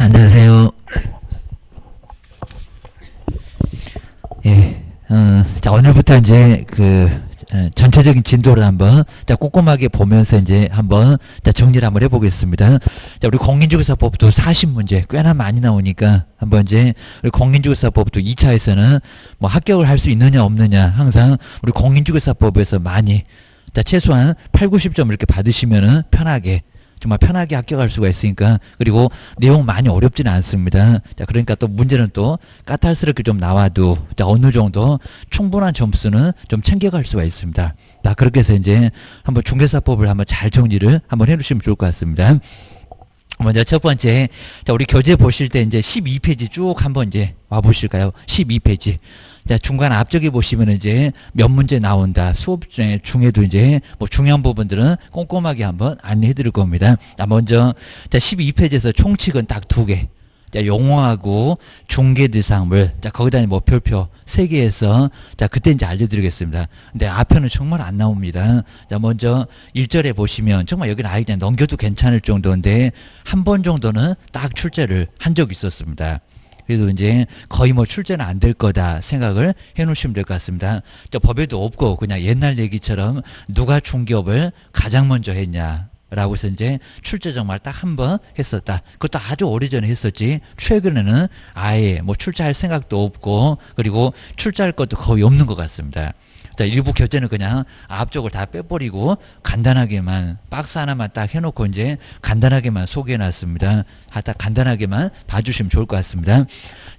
안녕하세요. 예, 자, 오늘부터 이제 전체적인 진도를 한번 꼼꼼하게 보면서 이제 한번 정리를 한번 해보겠습니다. 자, 우리 공인중개사법도 40문제 꽤나 많이 나오니까 한번 이제 우리 공인중개사법도 2차에서는 뭐 합격을 할 수 있느냐 없느냐 항상 우리 공인중개사법에서 많이 최소한 8, 90점 이렇게 받으시면은 편하게 정말 편하게 합격할 수가 있으니까. 그리고 내용 많이 어렵지는 않습니다. 자, 그러니까 또 문제는 또 까탈스럽게 좀 나와도 어느 정도 충분한 점수는 좀 챙겨갈 수가 있습니다. 자, 그렇게 해서 이제 한번 중개사법을 한번 잘 정리를 한번 해주시면 좋을 것 같습니다. 먼저 첫 번째, 자, 우리 교재 보실 때 이제 12페이지 쭉 한번 이제 와보실까요? 12페이지. 자, 중간 앞쪽에 보시면 이제 몇 문제 나온다. 수업 중에도 이제 뭐 중요한 부분들은 꼼꼼하게 한번 안내해 드릴 겁니다. 자, 먼저, 자, 12페이지에서 총칙은 딱 2개. 자, 용어하고 중개대상물. 자, 거기다 뭐 별표 3개에서, 자, 그때 이제 알려드리겠습니다. 근데 앞에는 정말 안 나옵니다. 자, 먼저 1절에 보시면 정말 여기는 아예 그냥 넘겨도 괜찮을 정도인데, 한 번 정도는 딱 출제를 한 적이 있었습니다. 그래도 이제 거의 뭐 출제는 안 될 거다 생각을 해 놓으시면 될 것 같습니다. 저 법에도 없고 그냥 옛날 얘기처럼 누가 중개업을 가장 먼저 했냐 라고 해서 이제 출제 정말 딱 한 번 했었다. 그것도 아주 오래전에 했었지. 최근에는 아예 뭐 출제할 생각도 없고 그리고 출제할 것도 거의 없는 것 같습니다. 자, 일부 교재는 그냥 앞쪽을 다 빼버리고 간단하게만 박스 하나만 딱 해놓고 이제 간단하게만 소개해놨습니다. 딱 간단하게만 봐주시면 좋을 것 같습니다.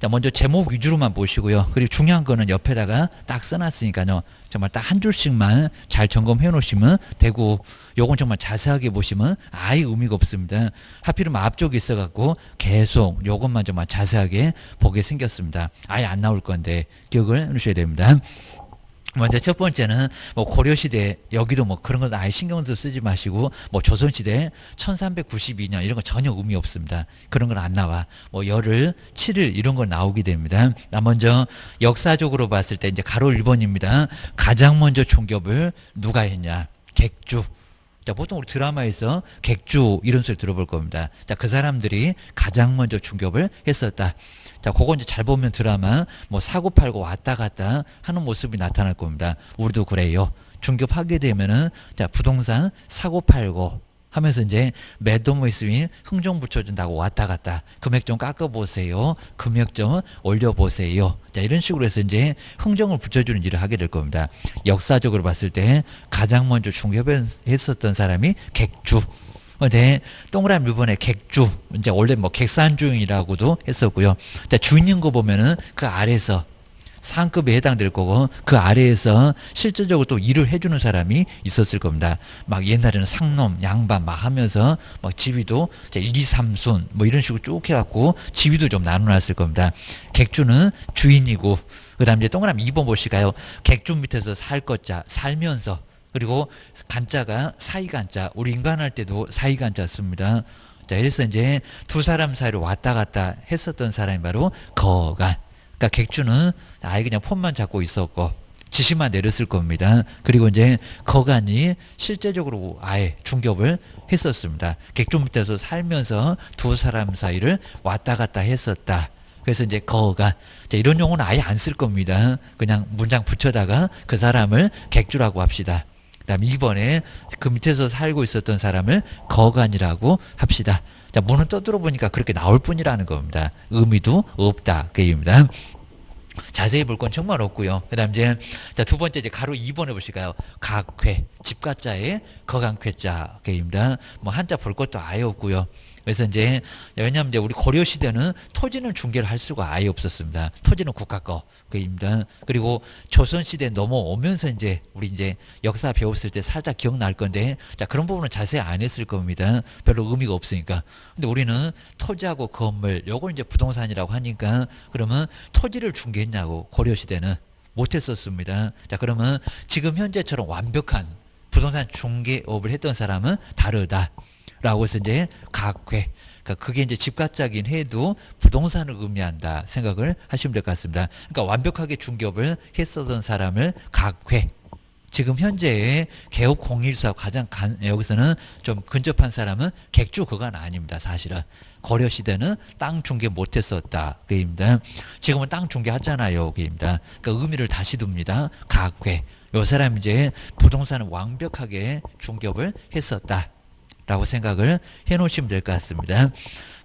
자, 먼저 제목 위주로만 보시고요. 그리고 중요한 거는 옆에다가 딱 써놨으니까요. 정말 딱 한 줄씩만 잘 점검해 놓으시면 되고, 요건 정말 자세하게 보시면 아예 의미가 없습니다. 하필이면 앞쪽에 있어갖고 계속 요것만 정말 자세하게 보게 생겼습니다. 아예 안 나올 건데 기억을 해 놓으셔야 됩니다. 먼저 첫 번째는 뭐 고려시대 여기도 뭐 그런 건 아예 신경도 쓰지 마시고 뭐 조선시대 1392년 이런 거 전혀 의미 없습니다. 그런 건 안 나와. 뭐 열흘, 7일 이런 거 나오게 됩니다. 먼저 역사적으로 봤을 때 이제 가로 1번입니다. 가장 먼저 총격을 누가 했냐? 객주. 자, 보통 우리 드라마에서 객주 이런 소리 들어볼 겁니다. 자, 그 사람들이 가장 먼저 중개업을 했었다. 자, 그거 이제 잘 보면 드라마 뭐 사고 팔고 왔다 갔다 하는 모습이 나타날 겁니다. 우리도 그래요. 중개업 하게 되면은 자, 부동산 사고 팔고 하면서 이제 매도 있으면 흥정 붙여준다고 왔다 갔다 금액 좀 깎아보세요. 금액 좀 올려보세요. 자, 이런 식으로 해서 이제 흥정을 붙여주는 일을 하게 될 겁니다. 역사적으로 봤을 때 가장 먼저 중개업을 했었던 사람이 객주. 근데 동그라미 1번에 객주, 이제 원래 뭐 객산주인이라고도 했었고요. 자, 주인인 거 보면은 그 아래에서 상급에 해당될 거고 그 아래에서 실질적으로 또 일을 해주는 사람이 있었을 겁니다. 막 옛날에는 상놈, 양반 막 하면서 막 지위도 1, 2, 3순 뭐 이런 식으로 쭉 해갖고 지위도 좀 나눠놨을 겁니다. 객주는 주인이고 그 다음 이제 동그라미 2번 보실까요? 객주 밑에서 살 것자, 살면서 그리고 간자가 사이간자, 우리 인간할 때도 사이간자 씁니다. 자, 그래서 이제 두 사람 사이로 왔다 갔다 했었던 사람이 바로 거간. 그러니까 객주는 아예 그냥 폰만 잡고 있었고 지시만 내렸을 겁니다. 그리고 이제 거간이 실제적으로 아예 중개업을 했었습니다. 객주 밑에서 살면서 두 사람 사이를 왔다 갔다 했었다. 그래서 이제 거간. 자, 이런 용어는 아예 안 쓸 겁니다. 그냥 문장 붙여다가 그 사람을 객주라고 합시다. 그다음 2번에 그 밑에서 살고 있었던 사람을 거간이라고 합시다. 자, 문은 떠들어 보니까 그렇게 나올 뿐이라는 겁니다. 의미도 없다. 그 얘기입니다. 자세히 볼 건 정말 없고요. 그 다음 이제, 자, 두 번째 이제 가로 2번에 보실까요? 각회. 집가자에 거간쾌자. 그 얘기입니다. 뭐 한자 볼 것도 아예 없고요. 그래서 이제, 왜냐하면 이제 우리 고려시대는 토지는 중개를 할 수가 아예 없었습니다. 토지는 국가 거. 그입니다. 그리고 조선시대 넘어오면서 이제 우리 이제 역사 배웠을 때 살짝 기억날 건데, 자, 그런 부분은 자세히 안 했을 겁니다. 별로 의미가 없으니까. 근데 우리는 토지하고 건물, 요걸 이제 부동산이라고 하니까, 그러면 토지를 중개했냐고, 고려시대는 못했었습니다. 자, 그러면 지금 현재처럼 완벽한 부동산 중개업을 했던 사람은 다르다. 라고 해서 이제 각회. 그러니까 그게 이제 집가짜긴 해도 부동산을 의미한다 생각을 하시면 될 것 같습니다. 그러니까 완벽하게 중개업을 했었던 사람을 각회. 지금 현재의 개업 공일수하고 가장 여기서는 좀 근접한 사람은 객주 그건 아닙니다. 사실은 고려시대는 땅 중개 못했었다. 그입니다. 지금은 땅 중개하잖아요. 그입니다. 그러니까 의미를 다시 둡니다. 각회. 요 사람 이제 부동산을 완벽하게 중개업을 했었다. 라고 생각을 해 놓으시면 될 것 같습니다.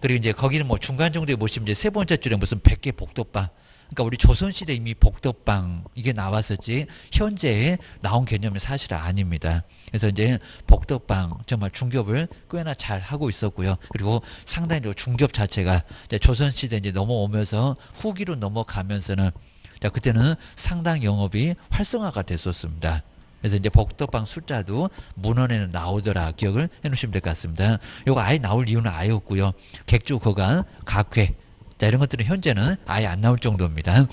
그리고 이제 거기는 뭐 중간 정도에 보시면 이제 세 번째 줄에 무슨 100개 복덕방. 그러니까 우리 조선시대 이미 복덕방 이게 나왔었지 현재 나온 개념은 사실 아닙니다. 그래서 이제 복덕방 정말 중개업을 꽤나 잘 하고 있었고요. 그리고 상당히 중개업 자체가 이제 조선시대 이제 넘어오면서 후기로 넘어가면서는 그때는 상당 영업이 활성화가 됐었습니다. 그래서 이제 복덕방 숫자도 문헌에는 나오더라 기억을 해 놓으시면 될 것 같습니다. 요거 아예 나올 이유는 아예 없고요. 객주, 거간, 각회 자, 이런 것들은 현재는 아예 안 나올 정도입니다.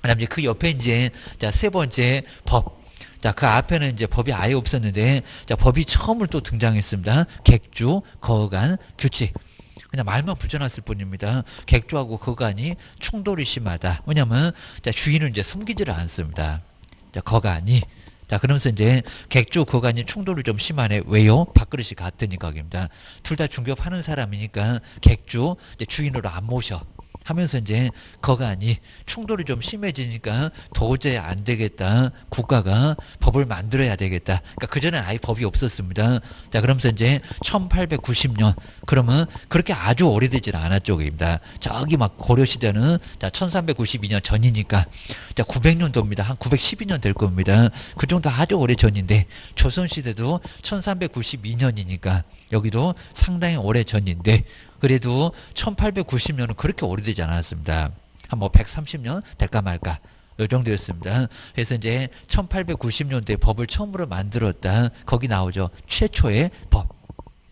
그다음에 그 옆에 이제 자, 세 번째 법. 자, 그 앞에는 이제 법이 아예 없었는데 자, 법이 처음으로 또 등장했습니다. 객주, 거간, 규칙. 그냥 말만 붙여놨을 뿐입니다. 객주하고 거간이 충돌이 심하다. 왜냐면 자, 주인을 이제 섬기지를 않습니다. 자, 거간이 자, 그러면서 이제 객주 거간이 충돌이 좀 심하네. 왜요? 밥그릇이 같으니까입니다. 둘 다 중개업하는 사람이니까 객주 이제 주인으로 안 모셔. 하면서 이제 거간이 충돌이 좀 심해지니까 도저히 안 되겠다. 국가가 법을 만들어야 되겠다. 그러니까 그전엔 아예 법이 없었습니다. 자, 그러면서 이제 1890년 그러면 그렇게 아주 오래되지는 않았죠. 입니다. 저기 막 고려시대는 자, 1392년 전이니까 자, 900년도입니다. 한 912년 될 겁니다. 그 정도 아주 오래 전인데 조선시대도 1392년이니까 여기도 상당히 오래 전인데 그래도 1890년은 그렇게 오래되지 않았습니다. 한 뭐 130년 될까 말까 이 정도였습니다. 그래서 이제 1890년대에 법을 처음으로 만들었다. 거기 나오죠. 최초의 법.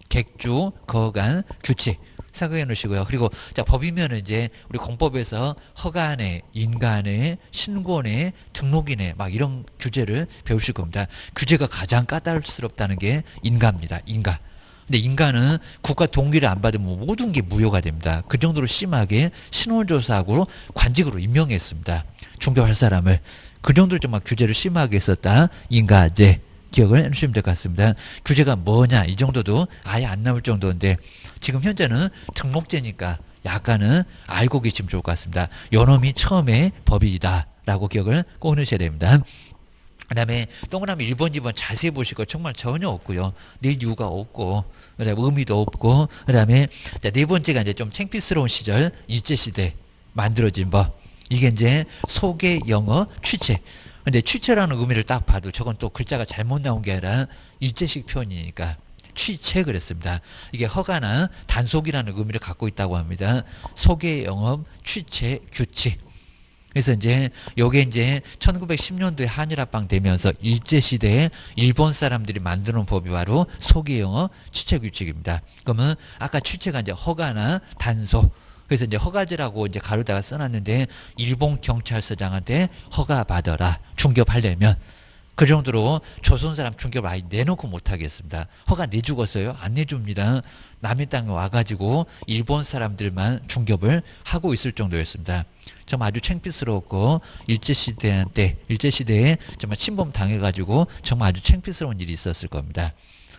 객주, 거간, 규칙. 생각해 놓으시고요. 그리고 자, 법이면 이제 우리 공법에서 허간에, 인간에, 신곤에, 등록인에 막 이런 규제를 배우실 겁니다. 규제가 가장 까다롭다는 게 인가입니다. 인가. 근데 인간은 국가 동기를 안 받으면 모든 게 무효가 됩니다. 그 정도로 심하게 신원조사하고 관직으로 임명했습니다. 중개할 사람을. 그 정도로 좀 막 규제를 심하게 했었다. 인가제. 기억을 해주시면 될 것 같습니다. 규제가 뭐냐 이 정도도 아예 안 나올 정도인데 지금 현재는 등록제니까 약간은 알고 계시면 좋을 것 같습니다. 요놈이 처음에 법이다 라고 기억을 꼭 해주셔야 됩니다. 그 다음에 동그라미 1번, 2번 자세히 보실 거 정말 전혀 없고요. 낼 이유가 없고, 그 다음에 의미도 없고, 그 다음에 네 번째가 이제 좀 창피스러운 시절, 일제시대 만들어진 법. 이게 이제 소개, 영어, 취체. 근데 취체라는 의미를 딱 봐도 저건 또 글자가 잘못 나온 게 아니라 일제식 표현이니까 취체 그랬습니다. 이게 허가나 단속이라는 의미를 갖고 있다고 합니다. 소개, 영업, 취체, 규칙. 그래서 이제 요게 이제 1910년도에 한일합방 되면서 일제시대에 일본 사람들이 만드는 법이 바로 소개영어 취체규칙입니다. 그러면 아까 취체가 이제 허가나 단속. 그래서 이제 허가제라고 이제 가로다가 써놨는데 일본 경찰서장한테 허가 받아라. 중개업하려면. 그 정도로 조선 사람 중개업을 아예 내놓고 못하겠습니다. 허가 내주겠어요? 안 내줍니다. 남의 땅에 와가지고 일본 사람들만 중개업을 하고 있을 정도였습니다. 정말 아주 창피스러웠고 일제시대에 정말 침범 당해가지고 정말 아주 창피스러운 일이 있었을 겁니다.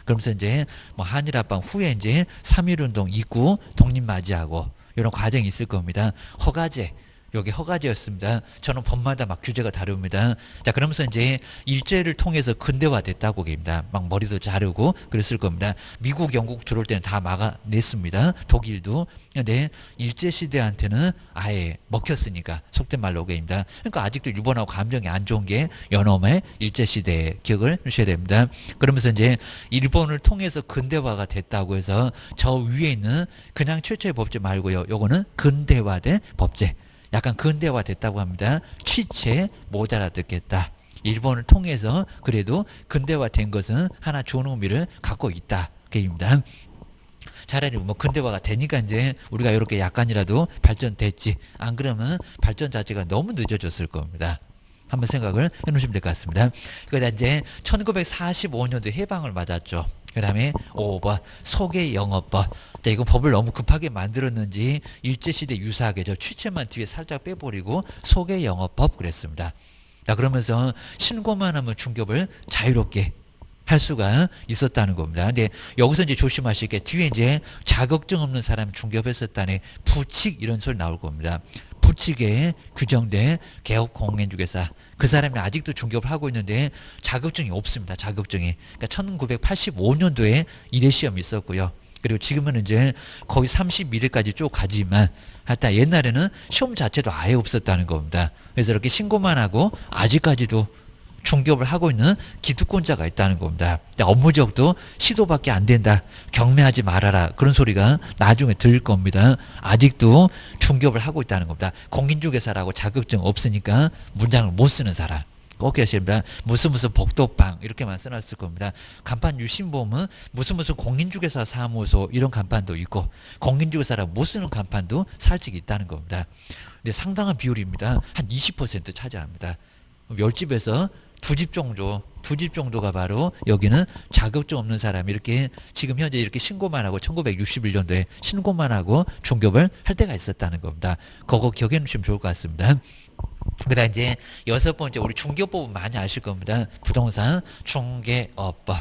그러면서 이제 뭐 한일합방 후에 이제 3.1운동 있고 독립맞이하고 이런 과정이 있을 겁니다. 허가제. 여기 허가제였습니다. 저는 법마다 막 규제가 다릅니다. 자, 그러면서 이제 일제를 통해서 근대화 됐다고 얘기합니다. 막 머리도 자르고 그랬을 겁니다. 미국, 영국 들어올 때는 다 막아냈습니다. 독일도. 근데 일제시대한테는 아예 먹혔으니까 속된 말로 얘기합니다. 그러니까 아직도 일본하고 감정이 안 좋은 게 연엄의 일제시대의 기억을 주셔야 됩니다. 그러면서 이제 일본을 통해서 근대화가 됐다고 해서 저 위에 있는 그냥 최초의 법제 말고요. 요거는 근대화된 법제. 약간 근대화 됐다고 합니다. 취체 못 알아듣겠다. 일본을 통해서 그래도 근대화된 것은 하나 좋은 의미를 갖고 있다. 그입니다. 차라리 뭐 근대화가 되니까 이제 우리가 이렇게 약간이라도 발전됐지. 안 그러면 발전 자체가 너무 늦어졌을 겁니다. 한번 생각을 해놓으시면 될 것 같습니다. 그러다 이제 1945년도 해방을 맞았죠. 그 다음에 5번 소개 영업법. 자, 이거 법을 너무 급하게 만들었는지 일제시대 유사하게 저 취체만 뒤에 살짝 빼버리고 소개 영업법 그랬습니다. 자, 그러면서 신고만 하면 중개업을 자유롭게 할 수가 있었다는 겁니다. 근데 여기서 이제 조심하실 게 뒤에 이제 자격증 없는 사람이 중개업했었다네 부칙 이런 소리 나올 겁니다. 부칙에 규정된 개업공인중개사 그 사람이 아직도 중개업을 하고 있는데 자격증이 없습니다. 자격증이. 그러니까 1985년도에 1회 시험이 있었고요. 그리고 지금은 이제 거의 31회까지 쭉 가지만 하여튼 옛날에는 시험 자체도 아예 없었다는 겁니다. 그래서 이렇게 신고만 하고 아직까지도 중개업을 하고 있는 기득권자가 있다는 겁니다. 업무적도 시도밖에 안 된다. 경매하지 말아라. 그런 소리가 나중에 들릴 겁니다. 아직도 중개업을 하고 있다는 겁니다. 공인중개사라고 자격증 없으니까 문장을 못 쓰는 사람. 꼭 기억하십니다. 무슨 복도방 이렇게만 써놨을 겁니다. 간판 유심 보면 무슨 공인중개사 사무소 이런 간판도 있고 공인중개사라고 못 쓰는 간판도 살짝 있다는 겁니다. 근데 상당한 비율입니다. 한 20% 차지합니다. 10집에서 2집 정도가 바로 여기는 자격증 없는 사람 이렇게 지금 현재 이렇게 신고만 하고 1961년도에 신고만 하고 중개업을 할 때가 있었다는 겁니다. 그거 기억해 놓으시면 좋을 것 같습니다. 그다음 이제 6번째 우리 중개업법은 많이 아실 겁니다. 부동산 중개업법.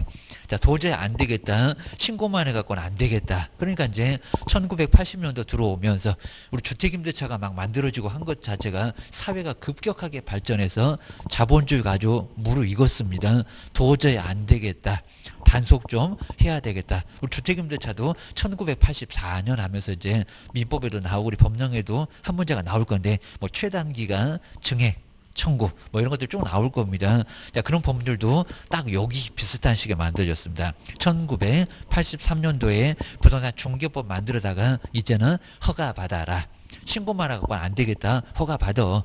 자, 도저히 안 되겠다. 신고만 해갖고는 안 되겠다. 그러니까 이제 1980년도 들어오면서 우리 주택임대차가 막 만들어지고 한 것 자체가 사회가 급격하게 발전해서 자본주의가 아주 무르익었습니다. 도저히 안 되겠다. 단속 좀 해야 되겠다. 우리 주택임대차도 1984년 하면서 이제 민법에도 나오고 우리 법령에도 한 문제가 나올 건데 뭐 최단기간 증액 청구 뭐 이런 것들 쭉 나올 겁니다. 자, 그런 법률도 딱 여기 비슷한 시기에 만들어졌습니다. 1983년도에 부동산 중개법 만들어다가 이제는 허가 받아라. 신고만 하고 안 되겠다. 허가 받아.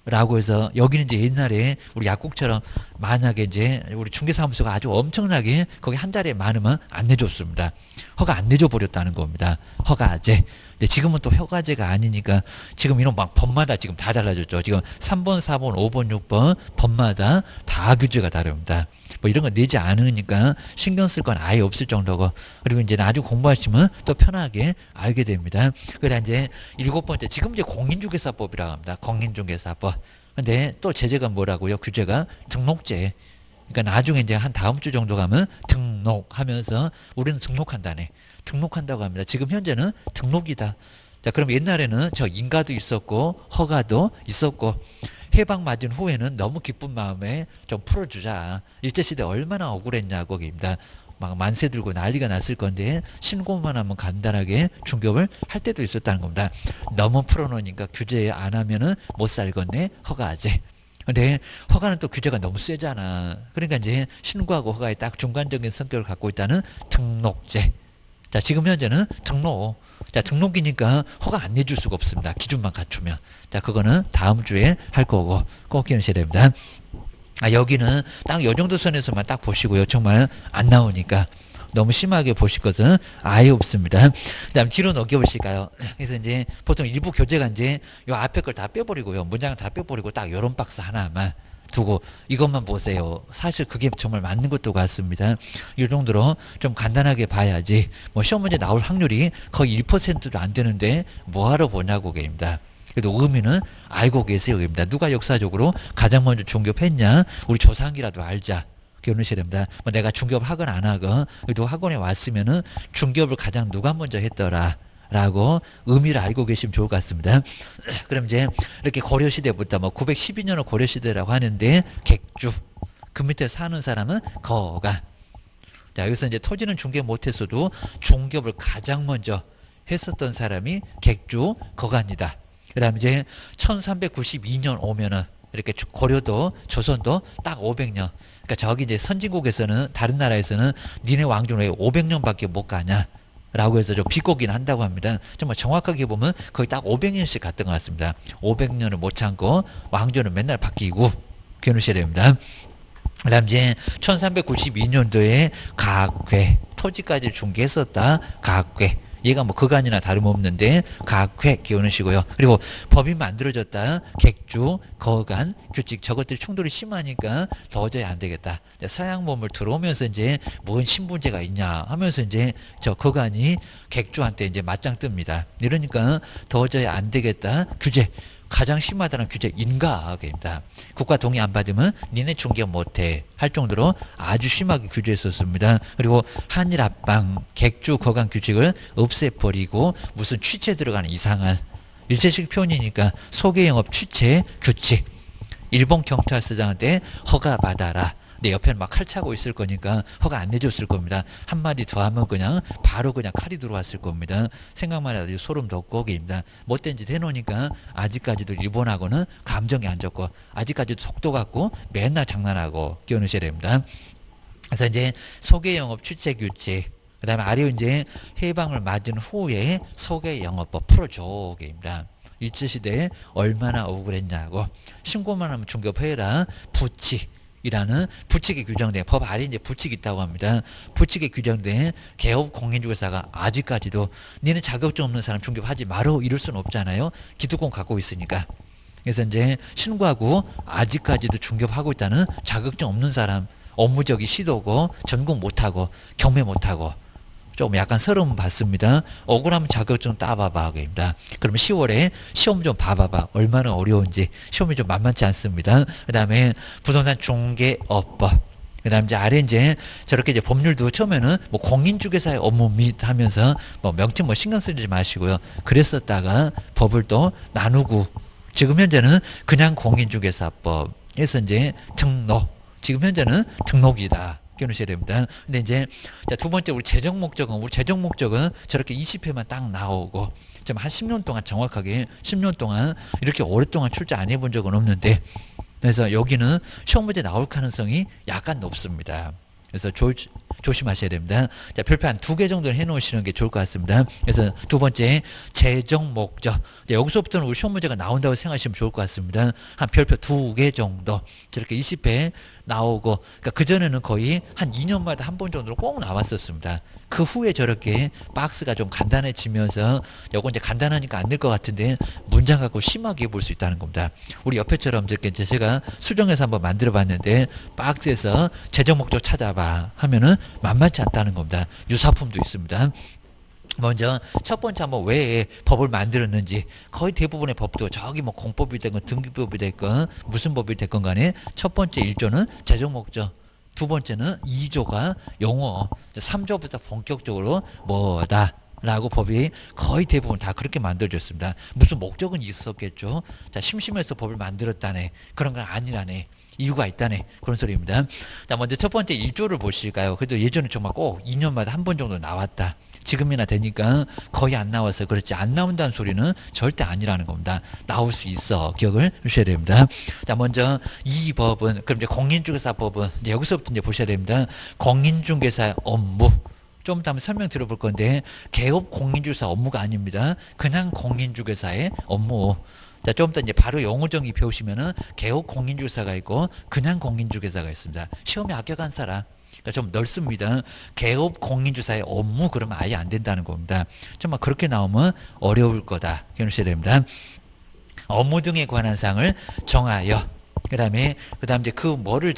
라고 해서 여기는 이제 옛날에 우리 약국처럼 만약에 이제 우리 중개사무소가 아주 엄청나게 거기 한 자리에 많으면 안 내줬습니다. 허가 안 내줘 버렸다는 겁니다. 허가제. 근데 지금은 또 허가제가 아니니까 지금 이런 막 법마다 지금 다 달라졌죠. 지금 3번, 4번, 5번, 6번 법마다 다 규제가 다릅니다. 뭐 이런 거 내지 않으니까 신경 쓸 건 아예 없을 정도고 그리고 이제 나중에 공부하시면 또 편하게 알게 됩니다. 그다음 이제 7번째 지금 이제 공인중개사법이라고 합니다. 공인중개사법. 근데 또 제재가 뭐라고요? 규제가 등록제. 그러니까 나중에 이제 한 다음 주 정도 가면 등록하면서 우리는 등록한다네. 등록한다고 합니다. 지금 현재는 등록이다. 자, 그럼 옛날에는 저 인가도 있었고 허가도 있었고 해방 맞은 후에는 너무 기쁜 마음에 좀 풀어주자. 일제시대 얼마나 억울했냐고 입니다. 막 만세 들고 난리가 났을 건데 신고만 하면 간단하게 중개업을 할 때도 있었다는 겁니다. 너무 풀어놓으니까 규제 안 하면은 못 살겠네. 허가제. 근데 허가는 또 규제가 너무 세잖아. 그러니까 이제 신고하고 허가의 딱 중간적인 성격을 갖고 있다는 등록제. 자, 지금 현재는 등록. 자, 등록이니까 허가 안 내줄 수가 없습니다. 기준만 갖추면. 자, 그거는 다음 주에 할 거고 꼭 기억하셔야 됩니다. 아, 여기는 딱 요 정도 선에서만 딱 보시고요. 정말 안 나오니까 너무 심하게 보실 것은 아예 없습니다. 그 다음 뒤로 넘겨보실까요? 그래서 이제 보통 일부 교재가 이제 요 앞에 걸 다 빼버리고요. 문장을 다 빼버리고 딱 요런 박스 하나만 두고 이것만 보세요. 사실 그게 정말 맞는 것도 같습니다. 이 정도로 좀 간단하게 봐야지 뭐 시험 문제 나올 확률이 거의 1%도 안 되는데 뭐하러 보냐고 계십니다. 그래도 의미는 알고 계세요. 입니다. 누가 역사적으로 가장 먼저 중개업했냐? 우리 조상이라도 알자. 기억하셔야 됩니다. 뭐 내가 중개업 하건 안 하건 그래도 학원에 왔으면은 중개업을 가장 누가 먼저 했더라. 라고 의미를 알고 계시면 좋을 것 같습니다. 그럼 이제 이렇게 고려시대부터 뭐 912년을 고려시대라고 하는데 객주 그 밑에 사는 사람은 거가. 자, 여기서 이제 토지는 중개 못했어도 중개업을 가장 먼저 했었던 사람이 객주 거가입니다. 그 다음에 이제 1392년 오면은 이렇게 고려도 조선도 딱 500년. 그러니까 저기 이제 선진국에서는 다른 나라에서는 니네 왕조는 왜 500년밖에 못 가냐? 라고 해서 좀 비꼬긴 한다고 합니다. 정말 정확하게 보면 거의 딱 500년씩 갔던 것 같습니다. 500년을 못 참고 왕조는 맨날 바뀌고 기억하셔야 됩니다. 그 다음 이제 1392년도에 각회 토지까지 중개했었다. 각회 얘가 뭐 그간이나 다름없는데 각회 기억하시고요. 그리고 법이 만들어졌다. 객주, 거간, 규칙 저것들이 충돌이 심하니까 도저히 안 되겠다. 서양범을 들어오면서 이제 뭔 신분제가 있냐 하면서 이제 저 거간이 객주한테 이제 맞짱 뜹니다. 이러니까 도저히 안 되겠다. 규제. 가장 심하다는 규제 인가입니다. 국가 동의 안 받으면 니네 중개 못해 할 정도로 아주 심하게 규제했었습니다. 그리고 한일 합방, 객주 거강 규칙을 없애버리고 무슨 취체 들어가는 이상한 일제식 표현이니까 소개영업 취체 규칙, 일본 경찰서장한테 허가 받아라. 내 옆에는 막 칼 차고 있을 거니까 허가 안 내줬을 겁니다. 한마디 더 하면 그냥 바로 그냥 칼이 들어왔을 겁니다. 생각만 해도 소름 돋고입니다. 못된 짓 해놓으니까 아직까지도 일본하고는 감정이 안 좋고 아직까지도 속도 같고 맨날 장난하고 끼어넣으셔야 됩니다. 그래서 이제 소개영업 취체 규칙, 그 다음에 아래 이제 해방을 맞은 후에 소개영업법 풀어줘입니다. 일제시대에 얼마나 억울했냐고. 신고만 하면 중개해라. 부칙이라는 부칙에 규정된 법 아래 이제 부칙이 있다고 합니다. 부칙에 규정된 개업 공인중개사가 아직까지도 니는 자격증 없는 사람 중개하지 마라 이럴 수는 없잖아요. 기득권 갖고 있으니까. 그래서 이제 신고하고 아직까지도 중개하고 있다는 자격증 없는 사람 업무적이 시도고 전공 못하고 경매 못하고 좀 약간 서러움 받습니다. 억울하면 자격증 따봐봐. 그러면 10월에 시험 좀 봐봐봐. 얼마나 어려운지. 시험이 좀 만만치 않습니다. 그 다음에 부동산 중개업법. 그 다음 이제 아래 이제 저렇게 이제 법률도 처음에는 뭐 공인중개사의 업무 및 하면서 뭐 명칭 뭐 신경 쓰지 마시고요. 그랬었다가 법을 또 나누고 지금 현재는 그냥 공인중개사법에서 이제 등록. 지금 현재는 등록이다. 끼워놓으셔야 됩니다. 근데 이제 두 번째 우리 재정 목적은 저렇게 20회만 딱 나오고 좀 한 10년 동안 정확하게 10년 동안 이렇게 오랫동안 출제 안 해본 적은 없는데 그래서 여기는 시험 문제 나올 가능성이 약간 높습니다. 그래서 조심하셔야 됩니다. 자, 별표 한 2개 정도는 해놓으시는 게 좋을 것 같습니다. 그래서 두 번째, 재정 목적. 여기서부터는 우리 시험 문제가 나온다고 생각하시면 좋을 것 같습니다. 한 별표 2개 정도. 저렇게 20회 나오고, 그러니까 그전에는 거의 한 2년마다 한 번 정도로 꼭 나왔었습니다. 그 후에 저렇게 박스가 좀 간단해지면서, 요거 이제 간단하니까 안 될 것 같은데, 문장 갖고 심하게 볼 수 있다는 겁니다. 우리 옆에처럼 이렇게 제가 수정해서 한번 만들어 봤는데, 박스에서 재정 목적 찾아봐 하면은 만만치 않다는 겁니다. 유사품도 있습니다. 먼저 첫 번째 한번 왜 법을 만들었는지 거의 대부분의 법도 저기 뭐 공법이 됐건 등기법이 됐건 무슨 법이 됐건 간에 첫 번째 1조는 재정 목적, 두 번째는 2조가 용어, 3조부터 본격적으로 뭐다 라고 법이 거의 대부분 다 그렇게 만들어졌습니다. 무슨 목적은 있었겠죠. 자, 심심해서 법을 만들었다네. 그런 건 아니라네. 이유가 있다네. 그런 소리입니다. 자, 먼저 첫 번째 1조를 보실까요? 그래도 예전에 정말 꼭 2년마다 한 번 정도 나왔다. 지금이나 되니까 거의 안 나와서 그렇지 안 나온다는 소리는 절대 아니라는 겁니다. 나올 수 있어. 기억을 하셔야 됩니다. 자, 먼저 이 법은 그럼 이제 공인중개사법은 이제 여기서부터 이제 보셔야 됩니다. 공인중개사의 업무. 좀 이따 한번 설명 들어볼 건데 개업 공인중개사 업무가 아닙니다. 그냥 공인중개사의 업무. 자, 좀 이따 이제 바로 용어 정의 배우시면은 개업 공인중개사가 있고 그냥 공인중개사가 있습니다. 시험에 합격한 사람. 그러니까 좀 넓습니다. 개업 공인중개사의 업무 그러면 아예 안 된다는 겁니다. 정말 그렇게 나오면 어려울 거다. 기억하셔야 됩니다. 업무 등에 관한 사항을 정하여 그다음 이제 그 뭐를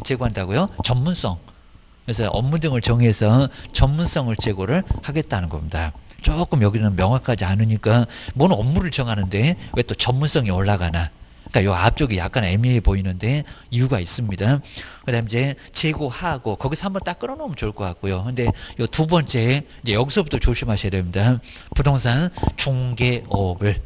제고한다고요? 전문성. 그래서 업무 등을 정해서 전문성을 제고를 하겠다는 겁니다. 조금 여기는 명확하지 않으니까 뭔 업무를 정하는데 왜 또 전문성이 올라가나? 그러니까 요 앞쪽이 약간 애매해 보이는데 이유가 있습니다. 그다음 이제 제고하고 거기서 한번 딱 끌어놓으면 좋을 것 같고요. 근데 요 두 번째 이제 여기서부터 조심하셔야 됩니다. 부동산 중개업을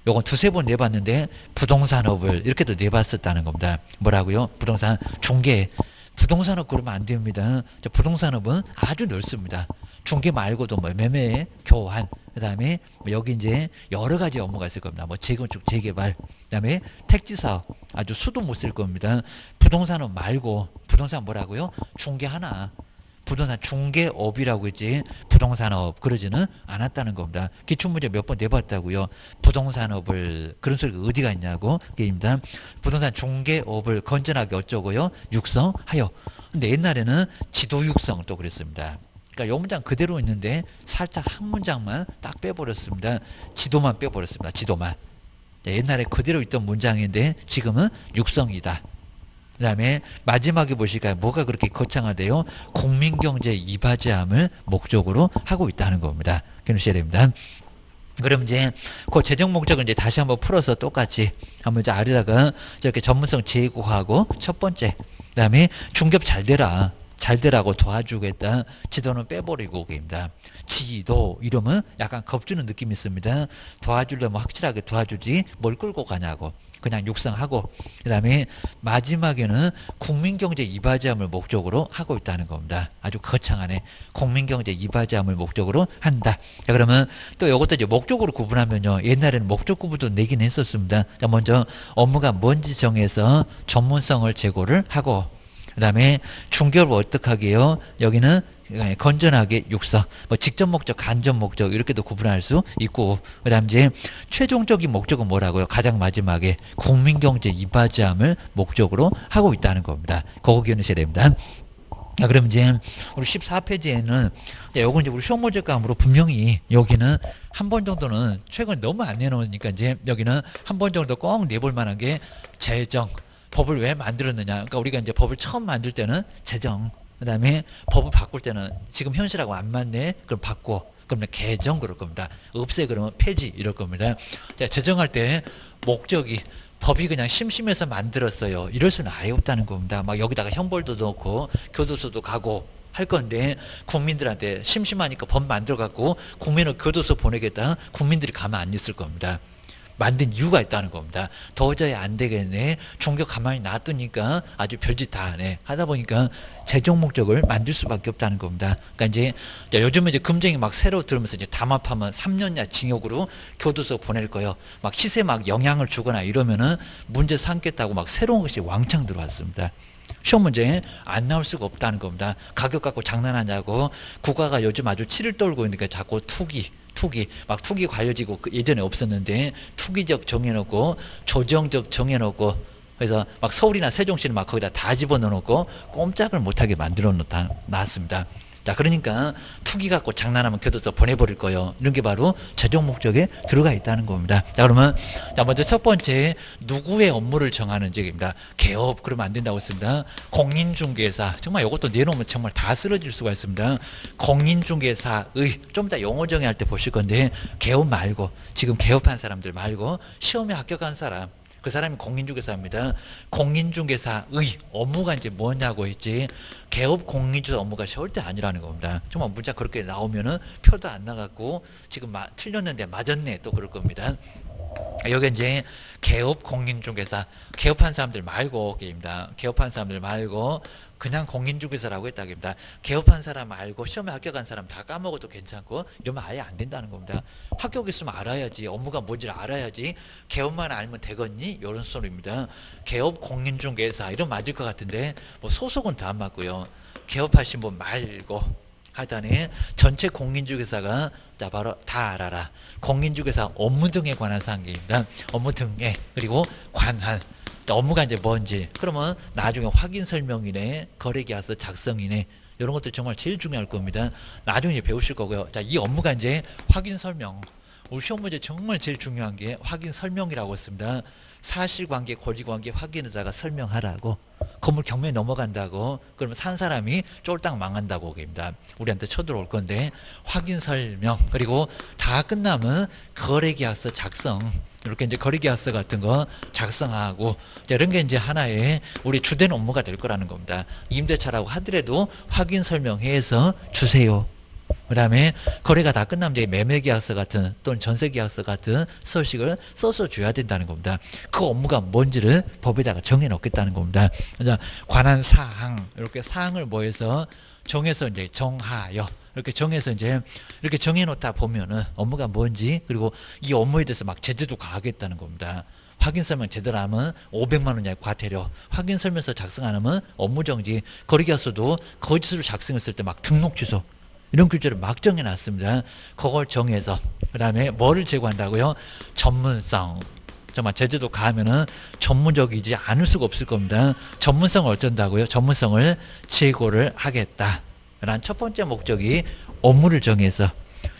요건 2-3번 내봤는데 부동산업을 이렇게도 내봤었다는 겁니다. 뭐라고요? 부동산 중개. 부동산업 그러면 안 됩니다. 부동산업은 아주 넓습니다. 중개 말고도 뭐 매매, 교환, 그 다음에 여기 이제 여러 가지 업무가 있을 겁니다. 뭐 재건축, 재개발, 그 다음에 택지사업, 아주 수도 못 쓸 겁니다. 부동산업 말고, 부동산 뭐라고요? 중개 하나. 부동산 중개업이라고 했지 부동산업 그러지는 않았다는 겁니다. 기출문제 몇 번 내봤다고요. 부동산업을 그런 소리가 어디가 있냐고 게임입니다. 부동산 중개업을 건전하게 어쩌고요? 육성하여. 근데 옛날에는 지도 육성 또 그랬습니다. 그러니까 요 문장 그대로 있는데 살짝 한 문장만 딱 빼버렸습니다. 지도만 빼버렸습니다. 지도만. 옛날에 그대로 있던 문장인데 지금은 육성이다. 그 다음에 마지막에 보실까요? 뭐가 그렇게 거창하대요? 국민경제 이바지함을 목적으로 하고 있다는 겁니다. 기억하셔야 됩니다. 그럼 이제 그 재정 목적을 이제 다시 한번 풀어서 똑같이 한번 이제 아래다가 이렇게 전문성 제고하고 첫 번째, 그다음에 중개업 잘 되라. 잘 되라고 도와주겠다. 지도는 빼버리고 입니다. 지도 이러면 약간 겁주는 느낌이 있습니다. 도와주려면 확실하게 도와주지 뭘 끌고 가냐고. 그냥 육성하고 그 다음에 마지막에는 국민경제 이바지함을 목적으로 하고 있다는 겁니다. 아주 거창하네. 국민경제 이바지함을 목적으로 한다. 자, 그러면 또 이것도 이제 목적으로 구분하면요. 옛날에는 목적 구분도 내긴 했었습니다. 자, 먼저 업무가 뭔지 정해서 전문성을 제고를 하고 그 다음에 중개업을 어떻게 하게요? 여기는 건전하게 육성, 뭐 직접 목적, 간접 목적 이렇게도 구분할 수 있고 그 다음 이제 최종적인 목적은 뭐라고요? 가장 마지막에 국민경제 이바지함을 목적으로 하고 있다는 겁니다. 그거 기억하셔야 됩니다. 자, 그럼 이제 우리 14페이지에는 요건 이제 우리 시험 문제감으로 분명히 여기는 한 번 정도는 최근 너무 안 내놓으니까 이제 여기는 한 번 정도 꼭 내볼 만한 게 재정. 법을 왜 만들었느냐. 그러니까 우리가 이제 법을 처음 만들 때는 재정. 그 다음에 법을 바꿀 때는 지금 현실하고 안 맞네. 그럼 바꿔. 그러면 개정 그럴 겁니다. 없애 그러면 폐지 이럴 겁니다. 자, 재정할 때 목적이 법이 그냥 심심해서 만들었어요. 이럴 수는 아예 없다는 겁니다. 막 여기다가 형벌도 넣고 교도소도 가고 할 건데 국민들한테 심심하니까 법 만들어갖고 국민을 교도소 보내겠다. 국민들이 가만 안 있을 겁니다. 만든 이유가 있다는 겁니다. 도저히 안 되겠네. 중개 가만히 놔두니까 아주 별짓 다 하네. 하다 보니까 재정 목적을 만들 수밖에 없다는 겁니다. 그러니까 이제 요즘은 이제 금쟁이 막 새로 들으면서 이제 담합하면 3년야 징역으로 교도소 보낼 거예요. 막 시세 막 영향을 주거나 이러면은 문제 삼겠다고 막 새로운 것이 왕창 들어왔습니다. 시험 문제 안 나올 수가 없다는 겁니다. 가격 갖고 장난하냐고. 국가가 요즘 아주 치를 떨고 있으니까 자꾸 막 투기 관료지고 예전에 없었는데 투기적 정해놓고 조정적 정해놓고 그래서 막 서울이나 세종시는 막 거기다 다 집어넣어놓고 꼼짝을 못하게 만들어 놨습니다. 자, 그러니까 투기 갖고 장난하면 교도소 보내버릴 거예요. 이런 게 바로 재정 목적에 들어가 있다는 겁니다. 자, 그러면 자, 먼저 첫 번째 누구의 업무를 정하는 적입니다. 개업 그러면 안 된다고 했습니다. 공인중개사 정말 이것도 내놓으면 정말 다 쓰러질 수가 있습니다. 공인중개사의 좀 이따 용어 정의할 때 보실 건데 개업 말고 지금 개업한 사람들 말고 시험에 합격한 사람 그 사람이 공인중개사입니다. 공인중개사의 업무가 이제 뭐냐고 했지 개업 공인중개사 업무가 절대 아니라는 겁니다. 정말 문자 그렇게 나오면은 표도 안 나갔고 지금 틀렸는데 맞았네 또 그럴 겁니다. 여기 이제 개업 공인중개사 개업한 사람들 말고 입니다. 개업한 사람들 말고 그냥 공인중개사라고 했다기입니다. 개업한 사람 말고 시험에 합격한 사람 다 까먹어도 괜찮고 이러면 아예 안 된다는 겁니다. 합격했으면 알아야지 업무가 뭔지를 알아야지 개업만 알면 되겠니? 이런 소리입니다. 개업 공인중개사 이러면 맞을 것 같은데 뭐 소속은 다 안 맞고요. 개업하신 분 말고 하단에 전체 공인중개사가 자 바로 다 알아라. 공인중개사 업무 등에 관한 사항입니다. 업무 등에 그리고 관한 업무가 이제 뭔지 그러면 나중에 확인 설명이네 거래계약서 작성이네 이런 것들 정말 제일 중요할 겁니다. 나중에 배우실 거고요. 자, 이 업무가 이제 확인 설명 우리 시험 문제 정말 제일 중요한 게 확인 설명이라고 했습니다. 사실관계 권리관계 확인에다가 설명하라고 건물 경매에 넘어간다고 그러면 산 사람이 쫄딱 망한다고 입니다. 우리한테 쳐들어올 건데 확인 설명 그리고 다 끝나면 거래계약서 작성 이렇게 이제 거래계약서 같은 거 작성하고 이런 게 이제 하나의 우리 주된 업무가 될 거라는 겁니다. 임대차라고 하더라도 확인 설명해서 주세요. 그 다음에 거래가 다 끝나면 이제 매매계약서 같은 또는 전세계약서 같은 서식을 써서 줘야 된다는 겁니다. 그 업무가 뭔지를 법에다가 정해놓겠다는 겁니다. 관한 사항 이렇게 사항을 뭐해서 정해서 이제 정하여 이렇게 정해서 이제 이렇게 정해놓다 보면은 업무가 뭔지 그리고 이 업무에 대해서 막 제재도 가하겠다는 겁니다. 확인 설명 제대로 하면 500만 원 이하의 과태료, 확인 설명서 작성 안 하면 업무 정지, 거래계약서도 거짓으로 작성했을 때 막 등록 취소 이런 규제를 막 정해놨습니다. 그걸 정해서 그 다음에 뭐를 제고한다고요? 전문성. 정말 제재도 가하면은 전문적이지 않을 수가 없을 겁니다. 전문성을 어쩐다고요? 전문성을 제고를 하겠다. 라는 첫 번째 목적이 업무를 정해서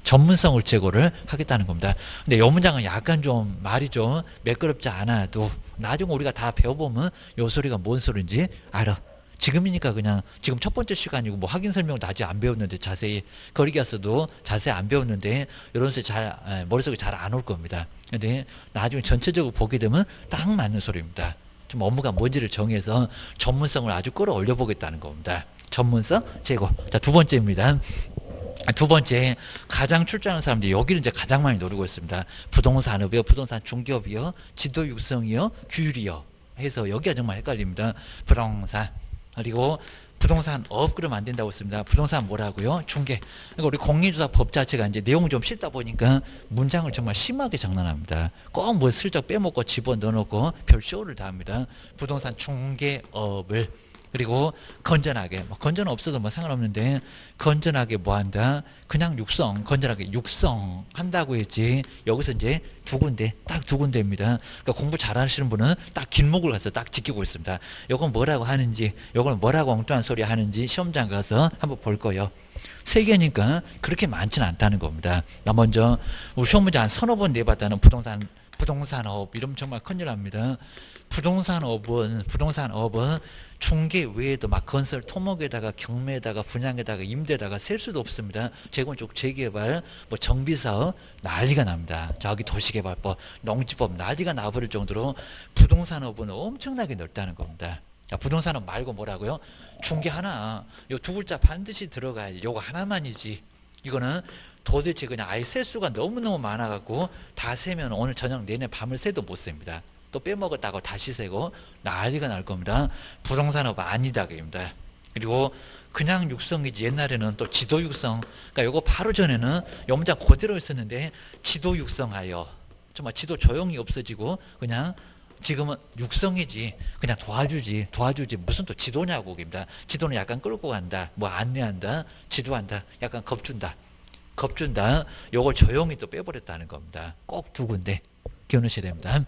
전문성을 제고를 하겠다는 겁니다. 근데 이 문장은 약간 좀 말이 좀 매끄럽지 않아도 나중에 우리가 다 배워보면 이 소리가 뭔 소리인지 알아. 지금이니까 그냥 지금 첫 번째 시간이고 뭐 확인 설명도 아직 안 배웠는데 자세히 거리 가서도 자세히 안 배웠는데 이런 식으로 잘 머릿속에 잘 안 올 겁니다. 근데 나중에 전체적으로 보게 되면 딱 맞는 소리입니다. 좀 업무가 뭔지를 정해서 전문성을 아주 끌어올려 보겠다는 겁니다. 전문성 제고. 자, 두 번째입니다. 두 번째, 가장 출전하는 사람들이 여기를 이제 가장 많이 노리고 있습니다. 부동산업이요, 부동산 중개업이요, 지도 육성이요, 규율이요 해서 여기가 정말 헷갈립니다. 부동산, 그리고 부동산업 그러면 안 된다고 했습니다. 부동산 뭐라고요? 중개. 그러니까 우리 공인조사법 자체가 이제 내용을 좀 싣다 보니까 문장을 정말 심하게 장난합니다. 꼭 뭐 슬쩍 빼먹고 집어넣어놓고 별 쇼를 다 합니다. 부동산 중개업을. 그리고 건전하게, 뭐 건전 없어도 뭐 상관없는데 건전하게 뭐 한다? 그냥 육성, 건전하게 육성 한다고 했지. 여기서 이제 두 군데, 딱 두 군데입니다. 그러니까 공부 잘하시는 분은 딱 길목을 가서 딱 지키고 있습니다. 요건 뭐라고 하는지, 요건 뭐라고 엉뚱한 소리 하는지 시험장 가서 한번 볼 거예요. 세 개니까 그렇게 많지는 않다는 겁니다. 나 먼저 우리 시험 문제 한 서너 번 내봤다는 부동산업 이러면 정말 큰일 납니다. 부동산업은 중개 외에도 막 건설 토목에다가 경매에다가 분양에다가 임대에다가 셀 수도 없습니다. 재건축 재개발 뭐 정비사업 난리가 납니다. 저기 도시개발법 농지법 난리가 나버릴 정도로 부동산업은 엄청나게 넓다는 겁니다. 자, 부동산업 말고 뭐라고요? 중개 하나 요 두 글자 반드시 들어가야지. 요거 하나만이지. 이거는 도대체 그냥 아예 셀 수가 너무너무 많아갖고 다 세면 오늘 저녁 내내 밤을 새도 못 셉니다. 또 빼먹었다고 다시 세고 난리가 날 겁니다. 부동산업 아니다 그입니다. 그리고 그냥 육성이지 옛날에는 또 지도 육성. 그러니까 요거 바로 전에는 요 문장 그대로 있었는데 지도 육성하여 정말 지도 조용히 없어지고 그냥 지금은 육성이지 그냥 도와주지 무슨 또 지도냐고 그입니다. 지도는 약간 끌고 간다 뭐 안내한다 지도한다 약간 겁준다 요걸 조용히 또 빼버렸다는 겁니다. 꼭 두 군데 기억하셔야 됩니다.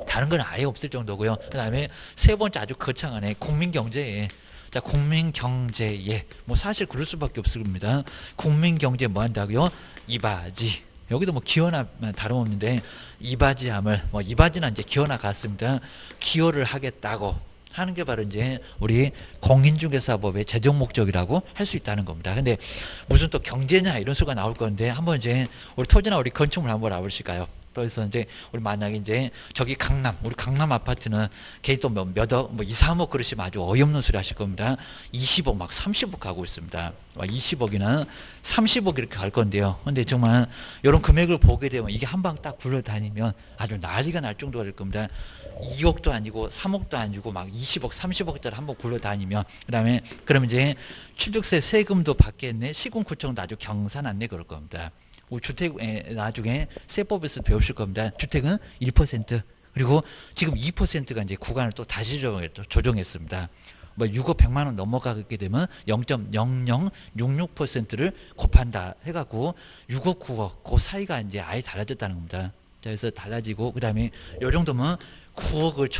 다른 건 아예 없을 정도고요. 그 다음에 세 번째 아주 거창하네. 국민경제에. 자, 국민경제에. 뭐 사실 그럴 수밖에 없을 겁니다. 국민경제 뭐 한다고요? 이바지. 여기도 뭐 기여나 다름없는데 이바지함을 뭐 이바지는 이제 기여나 같습니다. 기여를 하겠다고 하는 게 바로 이제 우리 공인중개사법의 재정 목적이라고 할 수 있다는 겁니다. 근데 무슨 또 경제냐 이런 수가 나올 건데 한번 이제 우리 토지나 우리 건축물 한번 알아보실까요? 그래서 이제 우리 만약에 이제 저기 우리 강남 아파트는 개인 또 몇억, 뭐 2, 3억 그러시면 아주 어이없는 소리 하실 겁니다. 20억 막 30억 가고 있습니다. 20억이나 30억 이렇게 갈 건데요. 근데 정말 이런 금액을 보게 되면 이게 한 방 딱 굴러다니면 아주 난리가 날 정도가 될 겁니다. 2억도 아니고 3억도 아니고 막 20억, 30억짜리 한번 굴러다니면 그다음에 그럼 이제 취득세 세금도 받겠네. 시군구청도 아주 경사났네 그럴 겁니다. 우리 주택 나중에 세법에서 배우실 겁니다. 주택은 1% 그리고 지금 2%가 이제 구간을 또 다시 조정했습니다. 뭐 6억 100만 원 넘어가게 되면 0.0066%를 곱한다 해갖고 6억 9억 그 사이가 이제 아예 달라졌다는 겁니다. 그래서 달라지고 그다음에 요 정도면 9억을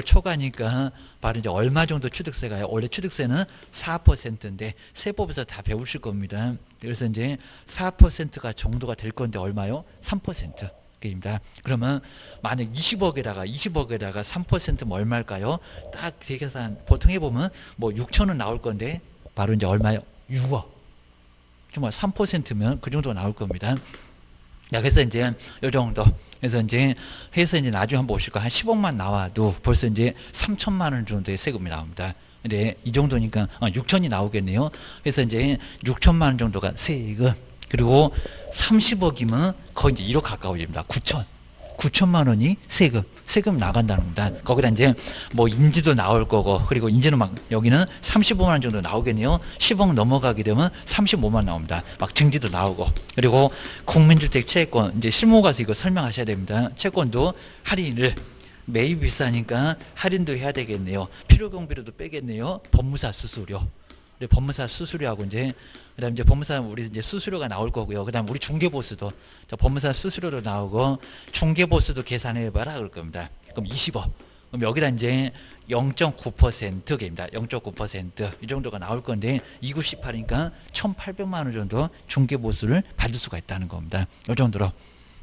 초과하니까 바로 이제 얼마 정도 취득세가요? 원래 취득세는 4%인데 세법에서 다 배우실 겁니다. 그래서 이제 4%가 정도가 될 건데 얼마요? 3%. 입니다. 그러면 만약 20억에다가 3%면 얼마일까요? 딱 대계산 보통 해보면 뭐 6천원 나올 건데 바로 이제 얼마요? 6억. 정말 3%면 그 정도 나올 겁니다. 야, 그래서 이제 요 정도. 그래서 이제 해서 이제 나중에 한번 보실 거 한 10억만 나와도 벌써 이제 3천만 원 정도의 세금이 나옵니다. 근데 이 정도니까 6천이 나오겠네요. 그래서 이제 6천만 원 정도가 세금. 그리고 30억이면 거의 이제 1억 가까워집니다. 9천만 원이 세금 나간다는 겁니다. 거기다 이제 뭐 인지도 나올 거고, 그리고 인지는 막 여기는 35만 원 정도 나오겠네요. 10억 넘어가게 되면 35만 원 나옵니다. 막 증지도 나오고, 그리고 국민주택 채권 이제 실무 가서 이거 설명하셔야 됩니다. 채권도 할인을 매입 비싸니까 할인도 해야 되겠네요. 필요경비료도 빼겠네요. 법무사 수수료. 법무사 수수료하고 이제 그다음 이제 법무사 우리 이제 수수료가 나올 거고요. 그다음 우리 중개보수도 법무사 수수료로 나오고 중개보수도 계산해봐라 그럴 겁니다. 그럼 20억. 그럼 여기다 이제 0.9%입니다. 0.9% 이 정도가 나올 건데 2918이니까 1,800만 원 정도 중개보수를 받을 수가 있다는 겁니다. 이 정도로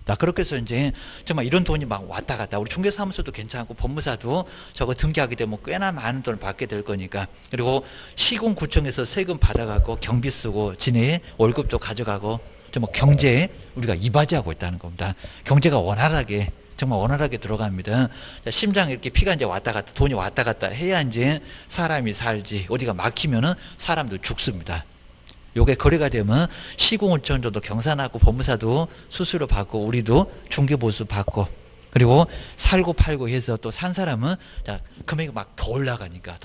자, 그렇게 해서 이제 정말 이런 돈이 막 왔다 갔다. 우리 중개사무소도 괜찮고 법무사도 저거 등기하게 되면 꽤나 많은 돈을 받게 될 거니까. 그리고 시군구청에서 세금 받아가고 경비 쓰고 지네 월급도 가져가고 정말 경제에 우리가 이바지하고 있다는 겁니다. 경제가 원활하게 정말 원활하게 들어갑니다. 자, 심장에 이렇게 피가 이제 왔다 갔다 돈이 왔다 갔다 해야 이제 사람이 살지. 어디가 막히면은 사람들 죽습니다. 요게 거래가 되면 시공원천도 경산하고 법무사도 수수료 받고 우리도 중개보수 받고 그리고 살고 팔고 해서 또 산 사람은 자, 금액이 막 더 올라가니까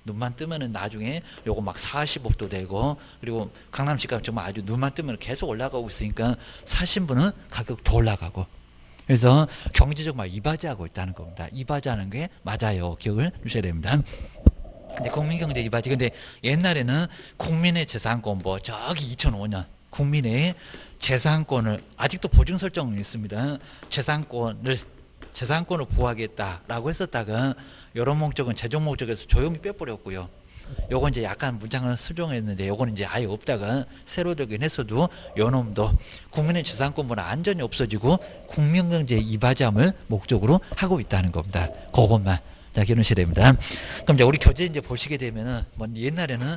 눈만 뜨면은 나중에 요거 막 40억도 되고 그리고 강남시가 정말 아주 눈만 뜨면 계속 올라가고 있으니까 사신 분은 가격 더 올라가고 그래서 경제적 이바지하고 있다는 겁니다. 이바지하는 게 맞아요. 기억을 주셔야 됩니다. 근데 국민경제 이바지. 근데 옛날에는 국민의 재산권 저기 2005년 국민의 재산권을 아직도 보증 설정은 있습니다. 재산권을 보호하겠다라고 했었다가 여러 목적은 재정 목적에서 조용히 빼버렸고요. 요건 이제 약간 문장을 수정했는데 요거는 이제 아예 없다가 새로 들긴 했어도 요놈도 국민의 재산권보다 안전이 없어지고 국민경제 이바지함을 목적으로 하고 있다는 겁니다. 그것만. 자, 기억하셔야 됩니다. 그럼 이제 우리 교재 이제 보시게 되면은 옛날에는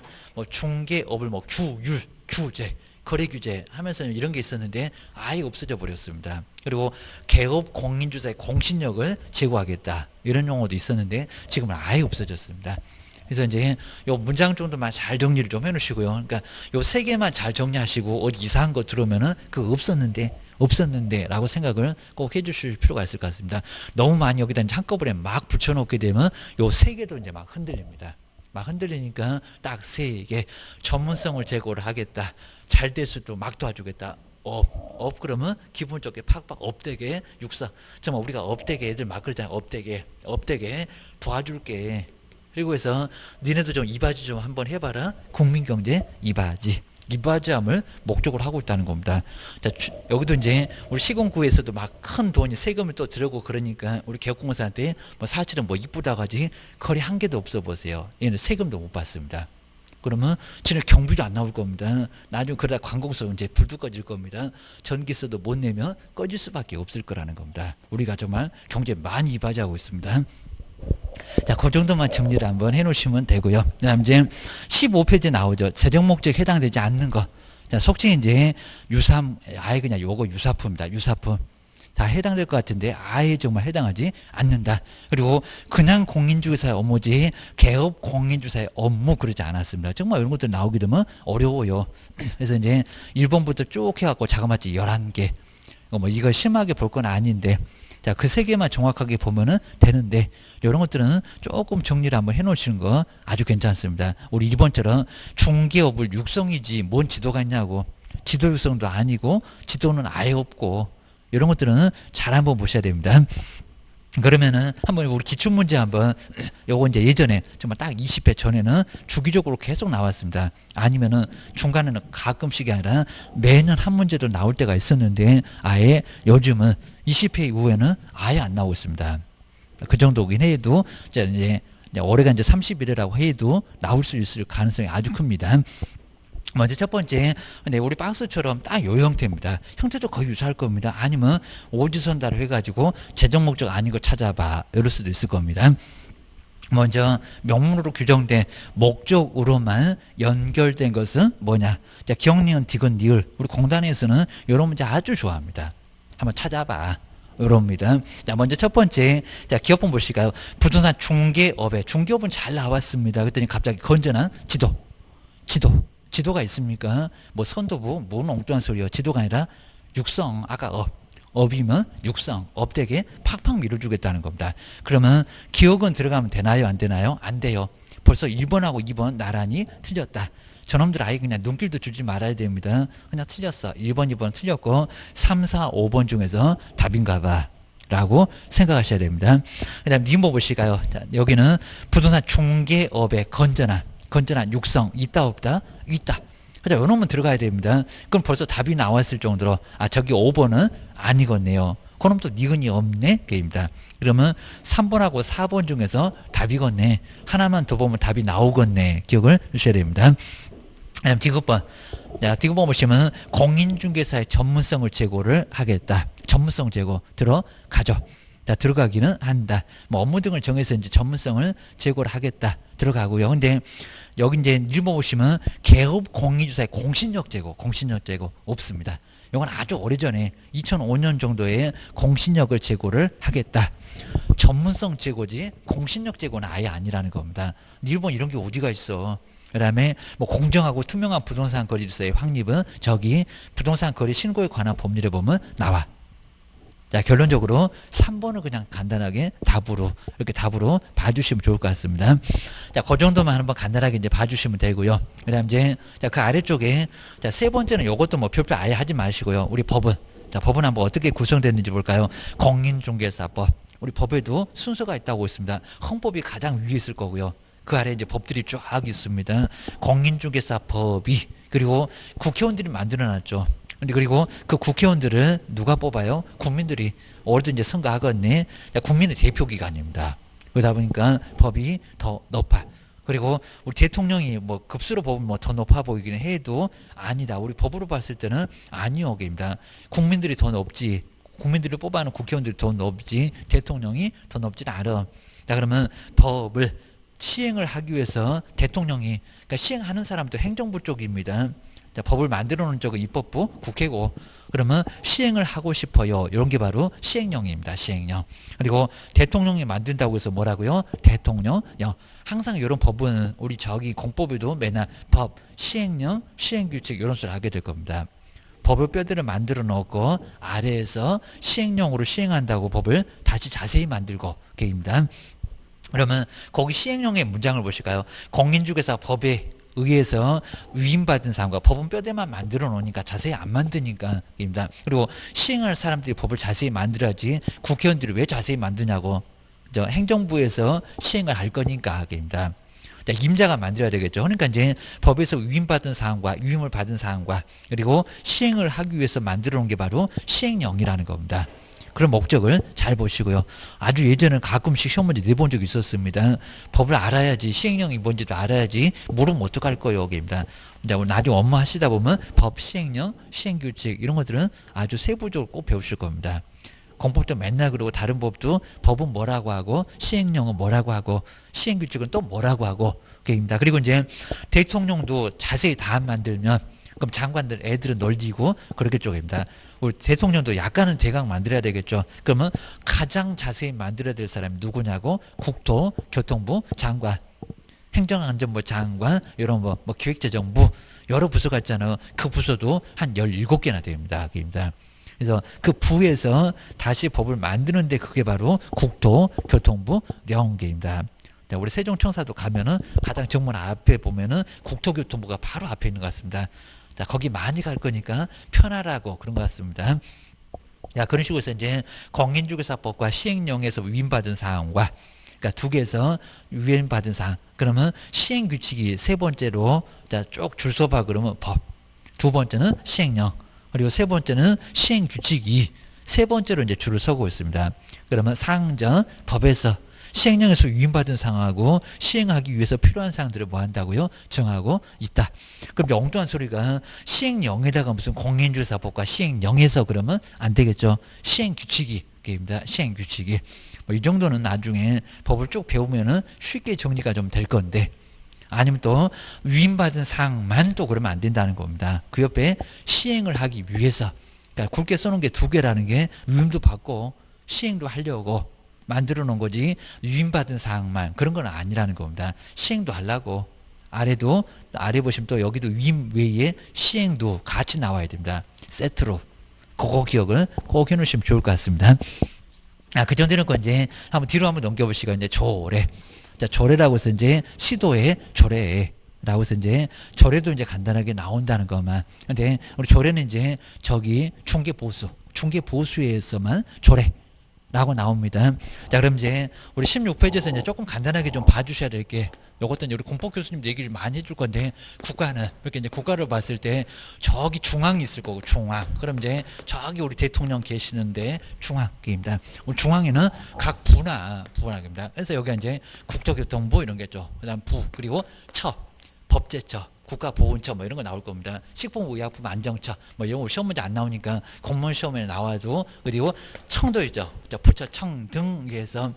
중개업을 규율, 규제, 거래 규제 하면서 이런 게 있었는데 아예 없어져 버렸습니다. 그리고 개업 공인주사의 공신력을 제고하겠다 이런 용어도 있었는데 지금은 아예 없어졌습니다. 그래서 이제 요 문장 정도만 잘 정리를 좀 해놓으시고요. 그러니까 요 세 개만 잘 정리하시고 어디 이상한 거 들어오면은 그거 없었는데 라고 생각을 꼭 해주실 필요가 있을 것 같습니다. 너무 많이 여기다 이제 한꺼번에 막 붙여놓게 되면 요 세 개도 이제 막 흔들립니다. 막 흔들리니까 딱 세 개 전문성을 제고를 하겠다. 잘 될 수도 막 도와주겠다. 업 그러면 기본적인 팍팍 업되게 육사 정말 우리가 업되게 애들 막 그러잖아요. 업되게 도와줄게. 그리고 해서 니네도 좀 이바지 좀 한번 해봐라. 국민경제 이바지함을 목적으로 하고 있다는 겁니다. 자, 여기도 이제 우리 시공구에서도 막 큰 돈이 세금을 또 들어오고 그러니까 우리 개업공사한테 사실은 이쁘다고 하지 거리 한 개도 없어 보세요. 얘는 세금도 못 받습니다. 그러면 지금 경비도 안 나올 겁니다. 나중에 그러다 관공서 이제 불도 꺼질 겁니다. 전기세도 못 내면 꺼질 수밖에 없을 거라는 겁니다. 우리가 정말 경제 많이 이바지하고 있습니다. 자, 그 정도만 정리를 한번 해놓으시면 되고요. 그다음 이제 15페이지 나오죠. 재정 목적에 해당되지 않는 거. 자, 속칭 이제 아예 그냥 요거 유사품입니다. 유사품. 다 해당될 것 같은데 아예 정말 해당하지 않는다. 그리고 그냥 공인중개사의 업무지 개업 공인중개사의 업무 그러지 않았습니다. 정말 이런 것들 나오게 되면 어려워요. 그래서 이제 1번부터 쭉 해갖고 자그마치 11개. 이걸 심하게 볼 건 아닌데 자, 그 세 개만 정확하게 보면은 되는데 이런 것들은 조금 정리를 한번 해놓으시는 거 아주 괜찮습니다. 우리 2번처럼 중개업을 육성이지 뭔 지도가 있냐고 지도 육성도 아니고 지도는 아예 없고 이런 것들은 잘 한번 보셔야 됩니다. 그러면은 한번 우리 기출문제 한번 요거 이제 예전에 정말 딱 20회 전에는 주기적으로 계속 나왔습니다. 아니면은 중간에는 가끔씩이 아니라 매년 한 문제도 나올 때가 있었는데 아예 요즘은 20회 이후에는 아예 안 나오고 있습니다. 그 정도긴 해도 이제 올해가 이제 30일이라고 해도 나올 수 있을 가능성이 아주 큽니다. 먼저 첫 번째, 근데 우리 박스처럼 딱 요 형태입니다. 형태도 거의 유사할 겁니다. 아니면 오지선다로 해가지고 재정 목적 아닌 거 찾아봐. 이럴 수도 있을 겁니다. 먼저 명문으로 규정된 목적으로만 연결된 것은 뭐냐? 자, 기억, 니은, 디귿, 니을. 우리 공단에서는 이런 문제 아주 좋아합니다. 한번 찾아봐. 이럽니다. 자, 먼저 첫 번째, 자, 기업본 보실까요? 부동산 중개업에, 중개업은 잘 나왔습니다. 그랬더니 갑자기 건전한 지도가 있습니까? 선도부, 뭔 엉뚱한 소리요. 지도가 아니라 육성, 아까 업이면 육성, 업되게 팍팍 밀어주겠다는 겁니다. 그러면 기억은 들어가면 되나요? 안 되나요? 안 돼요. 벌써 1번하고 2번 나란히 틀렸다. 저놈들 아예 그냥 눈길도 주지 말아야 됩니다. 그냥 틀렸어. 1번, 2번 틀렸고 3, 4, 5번 중에서 답인가 봐 라고 생각하셔야 됩니다. 그 다음 니모 보실까요? 자, 여기는 부동산 중개업의 건전한 육성 있다 없다? 있다. 그죠? 요놈은 들어가야 됩니다. 그럼 벌써 답이 나왔을 정도로 저기 5번은 아니겠네요. 그럼 또 니은이 없네? 게입니다. 그러면 3번하고 4번 중에서 답이겠네. 하나만 더 보면 답이 나오겠네. 기억을 주셔야 됩니다. 그다음 디귿번. 자, 디귿번 보시면 공인중개사의 전문성을 제고를 하겠다. 전문성 제고 들어가죠. 자, 들어가기는 한다. 뭐 업무 등을 정해서 이제 전문성을 제고를 하겠다. 들어가고요. 근데 여기 이제 1번 보시면 개업 공인중개사의 공신력 제고 없습니다. 이건 아주 오래전에 2005년 정도에 공신력을 제고를 하겠다. 전문성 제고지 공신력 제고는 아예 아니라는 겁니다. 1번 이런 게 어디가 있어. 그 다음에 뭐 공정하고 투명한 부동산 거래소의 확립은 저기 부동산 거래 신고에 관한 법률에 보면 나와. 자, 결론적으로 3번을 그냥 간단하게 이렇게 답으로 봐주시면 좋을 것 같습니다. 자, 그 정도만 한번 간단하게 이제 봐주시면 되고요. 그 다음 이제, 자, 그 아래쪽에, 자, 세 번째는 요것도 뭐 별표 아예 하지 마시고요. 우리 법은, 자, 법은 한번 어떻게 구성됐는지 볼까요? 공인중개사법. 우리 법에도 순서가 있다고 있습니다. 헌법이 가장 위에 있을 거고요. 그 아래 이제 법들이 쫙 있습니다. 공인중개사법이, 그리고 국회의원들이 만들어놨죠. 근데 그리고 그 국회의원들을 누가 뽑아요? 국민들이. 올해도 이제 선거하겠네. 국민의 대표기관입니다. 그러다 보니까 법이 더 높아. 그리고 우리 대통령이 뭐 급수로 보면 뭐 더 높아 보이기는 해도 아니다. 우리 법으로 봤을 때는 아니오게입니다. 국민들이 더 높지. 국민들을 뽑아는 국회의원들이 더 높지. 대통령이 더 높지는 않아. 자, 그러면 법을 시행을 하기 위해서 대통령이, 그러니까 시행하는 사람도 행정부 쪽입니다. 자, 법을 만들어 놓은 쪽은 입법부, 국회고, 그러면 시행을 하고 싶어요. 이런 게 바로 시행령입니다. 시행령. 그리고 대통령이 만든다고 해서 뭐라고요? 대통령령. 항상 이런 법은 우리 저기 공법에도 맨날 법, 시행령, 시행규칙 이런 소리를 하게 될 겁니다. 법을 뼈대를 만들어 놓고 아래에서 시행령으로 시행한다고 법을 다시 자세히 만들고 계입니다. 그러면 거기 시행령의 문장을 보실까요? 공인중개사 법에 의해서 위임받은 사람과 법은 뼈대만 만들어 놓으니까 자세히 안 만드니까 입니다. 그리고 시행할 사람들이 법을 자세히 만들어야지 국회의원들이 왜 자세히 만드냐고. 행정부에서 시행을 할 거니까 입니다. 임자가 만들어야 되겠죠. 그러니까 이제 법에서 위임받은 사항과 위임을 받은 사항과 그리고 시행을 하기 위해서 만들어 놓은 게 바로 시행령이라는 겁니다. 그런 목적을 잘 보시고요. 아주 예전에 가끔씩 시험 문제 내본 적이 있었습니다. 법을 알아야지, 시행령이 뭔지도 알아야지, 모르면 어떡할 거예요, 여기입니다. 나중에 업무 하시다 보면 법, 시행령, 시행규칙 이런 것들은 아주 세부적으로 꼭 배우실 겁니다. 공법도 맨날 그러고 다른 법도 법은 뭐라고 하고 시행령은 뭐라고 하고 시행규칙은 또 뭐라고 하고 그입니다. 그리고 이제 대통령도 자세히 다 안 만들면 그럼 장관들 애들은 널리고 그렇게 쪽입니다. 우리 대통령도 약간은 대강 만들어야 되겠죠. 그러면 가장 자세히 만들어야 될 사람이 누구냐고 국토교통부 장관, 행정안전부 장관, 이런 뭐 기획재정부 여러 부서가 있잖아요. 그 부서도 한 17개나 됩니다. 그입니다. 그래서 그 부에서 다시 법을 만드는데 그게 바로 국토교통부 령계입니다. 우리 세종청사도 가면은 가장 정문 앞에 보면은 국토교통부가 바로 앞에 있는 것 같습니다. 자, 거기 많이 갈 거니까 편하라고 그런 것 같습니다. 자, 그런 식으로 해서 이제 공인중개사법과 시행령에서 위임받은 사항과 그러니까 두 개에서 위임받은 사항. 그러면 시행규칙이 세 번째로 자, 쭉 줄 서봐 그러면 법. 두 번째는 시행령. 그리고 세 번째는 시행규칙이 세 번째로 이제 줄을 서고 있습니다. 그러면 사항전 법에서 시행령에서 위임받은 사항하고 시행하기 위해서 필요한 사항들을 뭐 한다고요? 정하고 있다. 그럼 엉뚱한 소리가 시행령에다가 무슨 공인중개사법과 시행령에서 그러면 안 되겠죠. 시행규칙이입니다. 시행규칙이. 뭐 이 정도는 나중에 법을 쭉 배우면은 쉽게 정리가 좀 될 건데 아니면 또 위임받은 사항만 또 그러면 안 된다는 겁니다. 그 옆에 시행을 하기 위해서 그러니까 굵게 써놓은 게 두 개라는 게 위임도 받고 시행도 하려고 만들어 놓은 거지 위임받은 사항만 그런 건 아니라는 겁니다. 시행도 하려고 아래도 아래 보시면 또 여기도 위임 외에 시행도 같이 나와야 됩니다. 세트로 그거 기억을 꼭 해놓으시면 좋을 것 같습니다. 그 전에는 거 이제 한번 뒤로 한번 넘겨보시고 이제 조례. 자, 조례라고 해서 이제 시도의 조례라고 해서 이제 조례도 이제 간단하게 나온다는 것만. 근데 우리 조례는 이제 저기 중개보수에서만 조례라고 나옵니다. 자, 그럼 이제 우리 16페이지에서 이제 조금 간단하게 좀 봐주셔야 될 게 요것도 이제 우리 공법 교수님 얘기를 많이 해줄 건데 국가는 이렇게 이제 국가를 봤을 때 저기 중앙이 있을 거고 중앙. 그럼 이제 저기 우리 대통령 계시는데 중앙입니다. 우리 중앙에는 각 부나입니다. 그래서 여기 이제 국토교통부 이런 게 있죠. 그다음 부 그리고 처 법제처, 국가보훈처 뭐 이런 거 나올 겁니다. 식품의약품 안정처 뭐 이런 거 시험 문제 안 나오니까 공무원 시험에 나와도. 그리고 청도 있죠. 부처청 등에서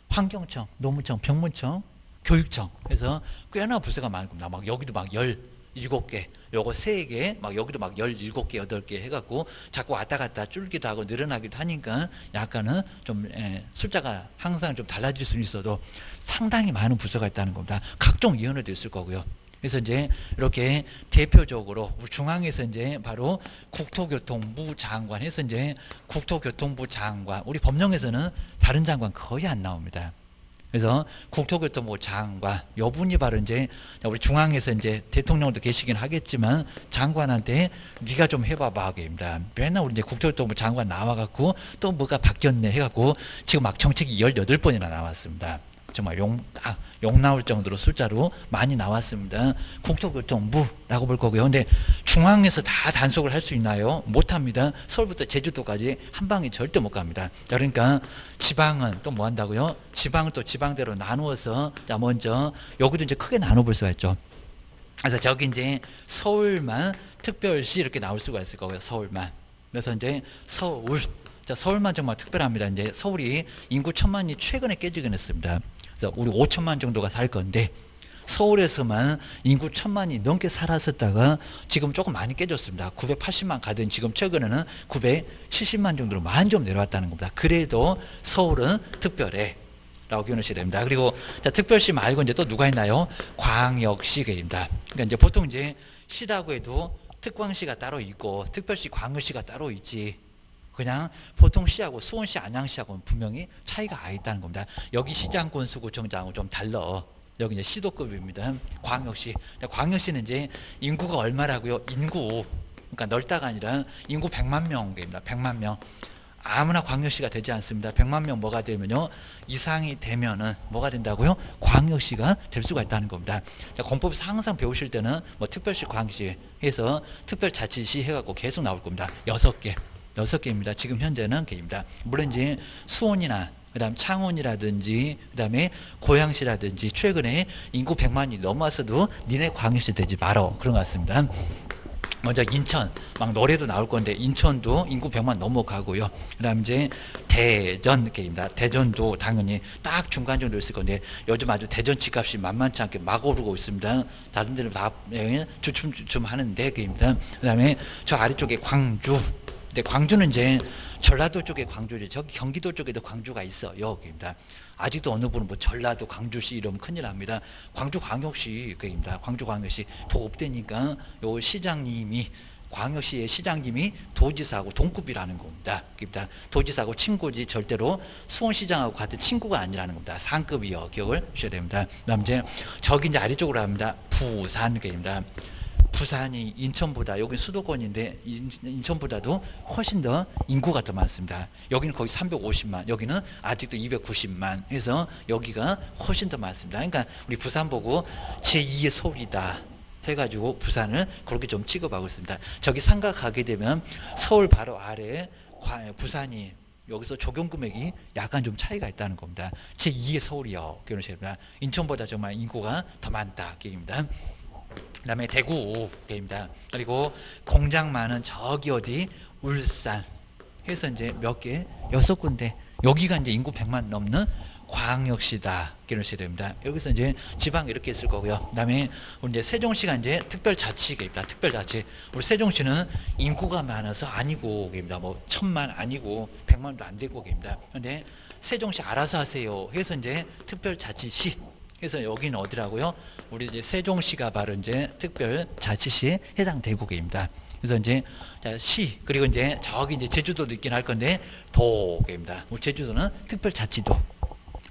환경청, 노무청, 병무청, 교육청. 그래서 꽤나 부서가 많을 겁니다. 막 여기도 막 17개, 요거 3개, 막 여기도 막 17개, 8개 해갖고 자꾸 왔다 갔다 줄기도 하고 늘어나기도 하니까 약간은 좀 숫자가 항상 좀 달라질 수는 있어도 상당히 많은 부서가 있다는 겁니다. 각종 위원회도 있을 거고요. 그래서 이제 이렇게 대표적으로 중앙에서 이제 바로 국토교통부 장관 해서 이제 국토교통부 장관, 우리 법령에서는 다른 장관 거의 안 나옵니다. 그래서 국토교통부 장관, 요 분이 바로 이제 우리 중앙에서 이제 대통령도 계시긴 하겠지만 장관한테 네가 좀 해봐봐 하게입니다. 맨날 우리 이제 국토교통부 장관 나와갖고 또 뭐가 바뀌었네 해갖고 지금 막 정책이 18번이나 나왔습니다. 정말 욕 나올 정도로 숫자로 많이 나왔습니다. 국토교통부라고 볼 거고요. 근데 중앙에서 다 단속을 할 수 있나요? 못합니다. 서울부터 제주도까지 한 방에 절대 못 갑니다. 그러니까 지방은 또 뭐 한다고요? 지방은 또 지방대로 나누어서, 자 먼저 여기도 이제 크게 나눠볼 수가 있죠. 그래서 저기 이제 서울만 특별시 이렇게 나올 수가 있을 거고요. 서울만. 그래서 이제 서울. 자, 서울만 정말 특별합니다. 이제 서울이 인구 1000만이 최근에 깨지긴 했습니다. 그래서 우리 5천만 정도가 살 건데 서울에서만 인구 1000만이 넘게 살았었다가 지금 조금 많이 깨졌습니다. 980만 가든 지금 최근에는 970만 정도로 많이 좀 내려왔다는 겁니다. 그래도 서울은 특별해 라고 기억하셔야 됩니다. 그리고 자, 특별시 말고 이제 또 누가 있나요? 광역시입니다. 그러니까 이제 보통 이제 시라고 해도 특광시가 따로 있고 특별시, 광역시가 따로 있지. 그냥 보통 시하고 수원시, 안양시하고는 분명히 차이가 아예 있다는 겁니다. 여기 시장, 군수, 구청장하고 좀 달라. 여기 이제 시도급입니다. 광역시. 광역시는 이제 인구가 얼마라고요? 인구. 그러니까 넓다가 아니라 인구 100만 명입니다. 100만 명. 아무나 광역시가 되지 않습니다. 100만 명 뭐가 되면요? 이상이 되면은 뭐가 된다고요? 광역시가 될 수가 있다는 겁니다. 공법에서 항상 배우실 때는 뭐 특별시, 광역시 해서 특별자치시 해갖고 계속 나올 겁니다. 6개. 6개입니다. 지금 현재는 개입니다. 물론 이제 수원이나 그다음 창원이라든지 그다음에 고양시라든지 최근에 인구 100만이 넘어서도 니네 광역시 되지 말어. 그런 것 같습니다. 먼저 인천, 막 노래도 나올 건데 인천도 인구 100만 넘어가고요. 그다음 이제 대전 개입니다. 대전도 당연히 딱 중간 정도 있을 건데 요즘 아주 대전 집값이 만만치 않게 막 오르고 있습니다. 다른 데는 다 주춤주춤 하는데 개입니다. 그다음에 저 아래쪽에 광주. 근데 광주는 이제 전라도 쪽에 광주지, 저기 경기도 쪽에도 광주가 있어요. 여기입니다. 아직도 어느 분은 뭐 전라도 광주시 이러면 큰일 납니다. 광주광역시 그입니다. 광주광역시 도 없대니까 요 시장님이 광역시의 시장님이 도지사하고 동급이라는 겁니다. 그러니까 도지사하고 친구지 절대로 수원시장하고 같은 친구가 아니라는 겁니다. 상급이요. 기억을 주셔야 됩니다. 그다음 이제 저기 이제 아래쪽으로 합니다. 부산입니다. 부산이 인천보다, 여기 수도권인데 인천보다도 훨씬 더 인구가 더 많습니다. 여기는 거의 350만, 여기는 아직도 290만 해서 여기가 훨씬 더 많습니다. 그러니까 우리 부산 보고 제2의 서울이다 해가지고 부산을 그렇게 좀 취급하고 있습니다. 저기 상가 가게 되면 서울 바로 아래 부산이 여기서 적용 금액이 약간 좀 차이가 있다는 겁니다. 제2의 서울이요. 그러십니다. 인천보다 정말 인구가 더 많다. 얘기입니다. 그 다음에 대구입니다. 그리고 공장 많은 저기 어디 울산 해서 이제 몇 개, 6군데. 여기가 이제 인구 100만 넘는 광역시다. 기억하셔야 됩니다. 여기서 이제 지방 이렇게 있을 거고요. 그 다음에 우리 이제 세종시가 이제 특별자치계입니다. 특별자치. 우리 세종시는 인구가 많아서 아니고, 입니다. 뭐 1000만 아니고 100만도 안 되고, 입니다. 그런데 세종시 알아서 하세요. 해서 이제 특별자치시. 그래서 여기는 어디라고요? 우리 이제 세종시가 바로 이제 특별자치시에 해당되고 계십니다. 그래서 이제 시, 그리고 이제 저기 이제 제주도도 있긴 할 건데 도입니다. 우리 제주도는 특별자치도.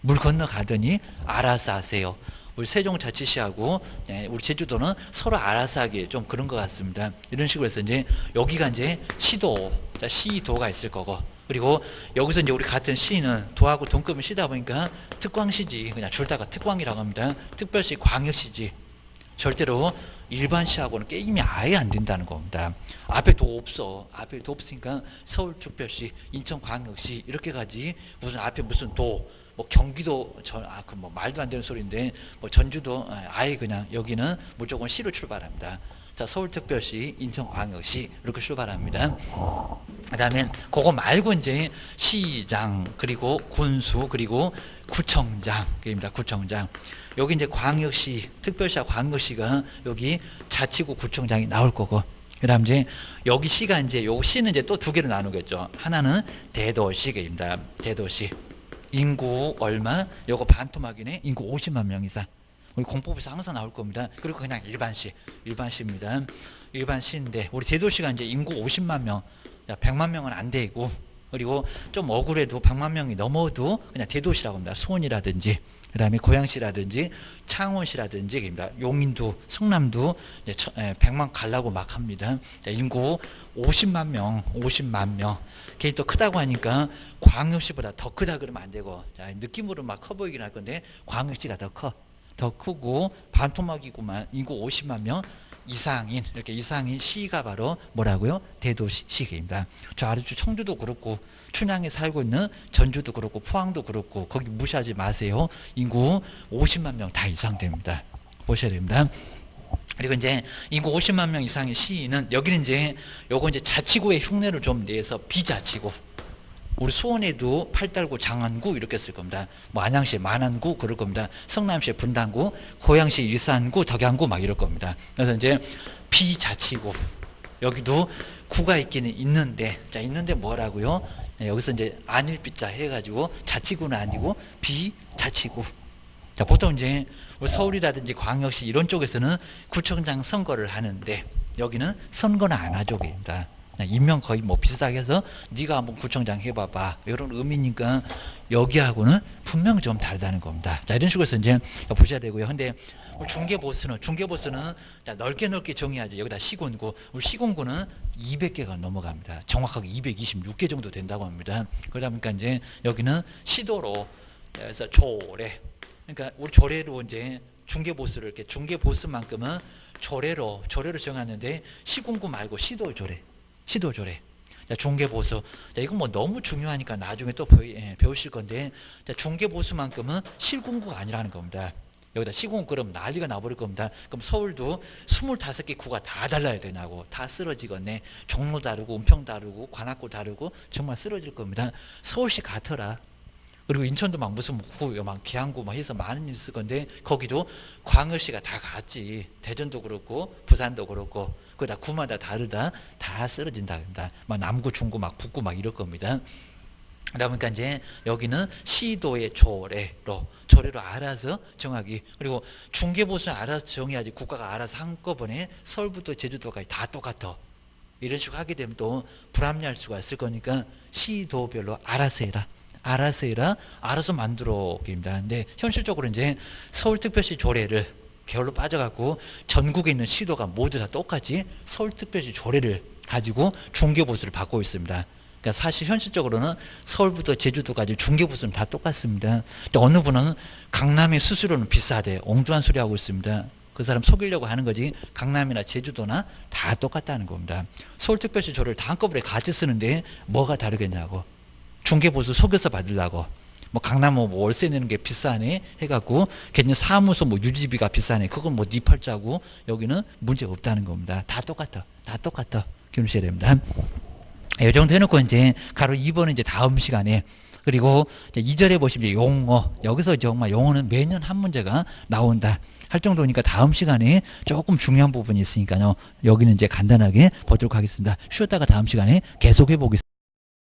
물 건너가더니 알아서 하세요. 우리 세종자치시하고 우리 제주도는 서로 알아서 하기 좀 그런 것 같습니다. 이런 식으로 해서 이제 여기가 이제 시도, 시도가 있을 거고, 그리고 여기서 이제 우리 같은 시는 도하고 동급은 시다 보니까 특광시지, 그냥 줄다가 특광이라고 합니다. 특별시, 광역시지. 절대로 일반시하고는 게임이 아예 안 된다는 겁니다. 앞에 도 없어. 앞에 도 없으니까 서울특별시, 인천광역시 이렇게 가지 무슨 앞에 무슨 도, 뭐 경기도 그 뭐 말도 안 되는 소리인데 뭐 전주도 아예 그냥 여기는 무조건 시로 출발합니다. 자, 서울특별시, 인천광역시 이렇게 출발합니다. 그다음에 그거 말고 이제 시장 그리고 군수 그리고 구청장입니다. 구청장. 여기 이제 광역시, 특별시와 광역시가 여기 자치구 구청장이 나올 거고. 그다음 이제 여기 시가 이제 요 시는 이제 또 두 개로 나누겠죠. 하나는 대도시입니다. 대도시. 인구 얼마? 요거 반토막이네. 인구 50만 명 이상. 우리 공법에서 항상 나올 겁니다. 그리고 그냥 일반시, 일반시입니다. 일반시인데 우리 대도시가 이제 인구 50만 명, 100만 명은 안 되고, 그리고 좀 억울해도 100만 명이 넘어도 그냥 대도시라고 합니다. 수원이라든지, 그다음에 고양시라든지, 창원시라든지, 용인도, 성남도 100만 가려고 막 합니다. 인구 50만 명, 50만 명. 걔 또 크다고 하니까 광역시보다 더 크다 그러면 안 되고, 느낌으로 막 커 보이긴 할 건데 광역시가 더 커. 더 크고 반토막이고만 인구 50만 명 이상인, 이렇게 이상인 시가 바로 뭐라고요? 대도시입니다. 저 아래쪽 청주도 그렇고 춘향에 살고 있는 전주도 그렇고 포항도 그렇고 거기 무시하지 마세요. 인구 50만 명 다 이상 됩니다. 보셔야 됩니다. 그리고 이제 인구 50만 명 이상의 시는 여기는 이제 요거 이제 자치구의 흉내를 좀 내서 비자치구. 우리 수원에도 팔달구, 장안구 이렇게 쓸 겁니다. 뭐 안양시에 만안구 그럴 겁니다. 성남시에 분당구, 고양시 일산구, 덕양구 막 이럴 겁니다. 그래서 이제 비자치구. 여기도 구가 있기는 있는데, 자, 있는데 뭐라고요? 여기서 이제 안일비자 해가지고 자치구는 아니고 비자치구. 자, 보통 이제 우리 서울이라든지 광역시 이런 쪽에서는 구청장 선거를 하는데 여기는 선거는 안 하죠, 입니다. 임명 거의 뭐 비슷하게 해서 네가 한번 구청장 해봐봐 이런 의미니까 여기하고는 분명히 좀 다르다는 겁니다. 자, 이런 식으로 해서 이제 보셔야 되고요. 근데 중개보수는 넓게 정의하지. 여기다 시군구, 우리 시군구는 200개가 넘어갑니다. 정확하게 226개 정도 된다고 합니다. 그러다 보니까 이제 여기는 시도로 그래서 조례, 그러니까 우리 조례로 이제 중개보수를 이렇게 중개보수만큼은 조례로 정하는데 시군구 말고 시도조례. 시도조례. 중개보수. 이건 뭐 너무 중요하니까 나중에 또 배우실 건데, 중개보수만큼은 실군구가 아니라는 겁니다. 여기다 시군구 그러면 난리가 나버릴 겁니다. 그럼 서울도 25개 구가 다 달라야 되냐고. 다 쓰러지겠네. 종로 다르고, 은평 다르고, 관악구 다르고, 정말 쓰러질 겁니다. 서울시 같더라. 그리고 인천도 막 무슨 구, 막 계양구 막 해서 많은 일 있을 건데, 거기도 광역시가 다 같지. 대전도 그렇고, 부산도 그렇고, 그다 구마다 다르다, 다 쓰러진다 합니다. 막 남구, 중구, 막 북구 막 이럴 겁니다. 그러다 보니까 이제 여기는 시도의 조례로 알아서 정하기. 그리고 중개보수 알아서 정해야지 국가가 알아서 한꺼번에 서울부터 제주도까지 다 똑같아. 이런 식으로 하게 되면 또 불합리할 수가 있을 거니까 시도별로 알아서 해라. 알아서 만들어 입니다. 근데 현실적으로 이제 서울특별시 조례를 게을러 빠져갖고 전국에 있는 시도가 모두 다 똑같이 서울특별시 조례를 가지고 중개보수를 받고 있습니다. 그러니까 사실 현실적으로는 서울부터 제주도까지 중개보수는 다 똑같습니다. 또 어느 분은 강남의 수수료는 비싸대. 엉뚱한 소리 하고 있습니다. 그 사람 속이려고 하는 거지 강남이나 제주도나 다 똑같다는 겁니다. 서울특별시 조례를 다 한꺼번에 같이 쓰는데 뭐가 다르겠냐고. 중개보수 속여서 받으려고. 뭐 강남 뭐 월세 내는 게 비싸네 해갖고 걔네 사무소 뭐 유지비가 비싸네. 그건 뭐 네 팔자고. 여기는 문제 없다는 겁니다. 다 똑같아. 기억하셔야 됩니다. 이 정도 해놓고 이제 가로 2번은 이제 다음 시간에, 그리고 이제 2절에 보시면 용어, 여기서 정말 용어는 매년 한 문제가 나온다 할 정도니까 다음 시간에 조금 중요한 부분이 있으니까요. 여기는 이제 간단하게 보도록 하겠습니다. 쉬었다가 다음 시간에 계속해 보겠습니다.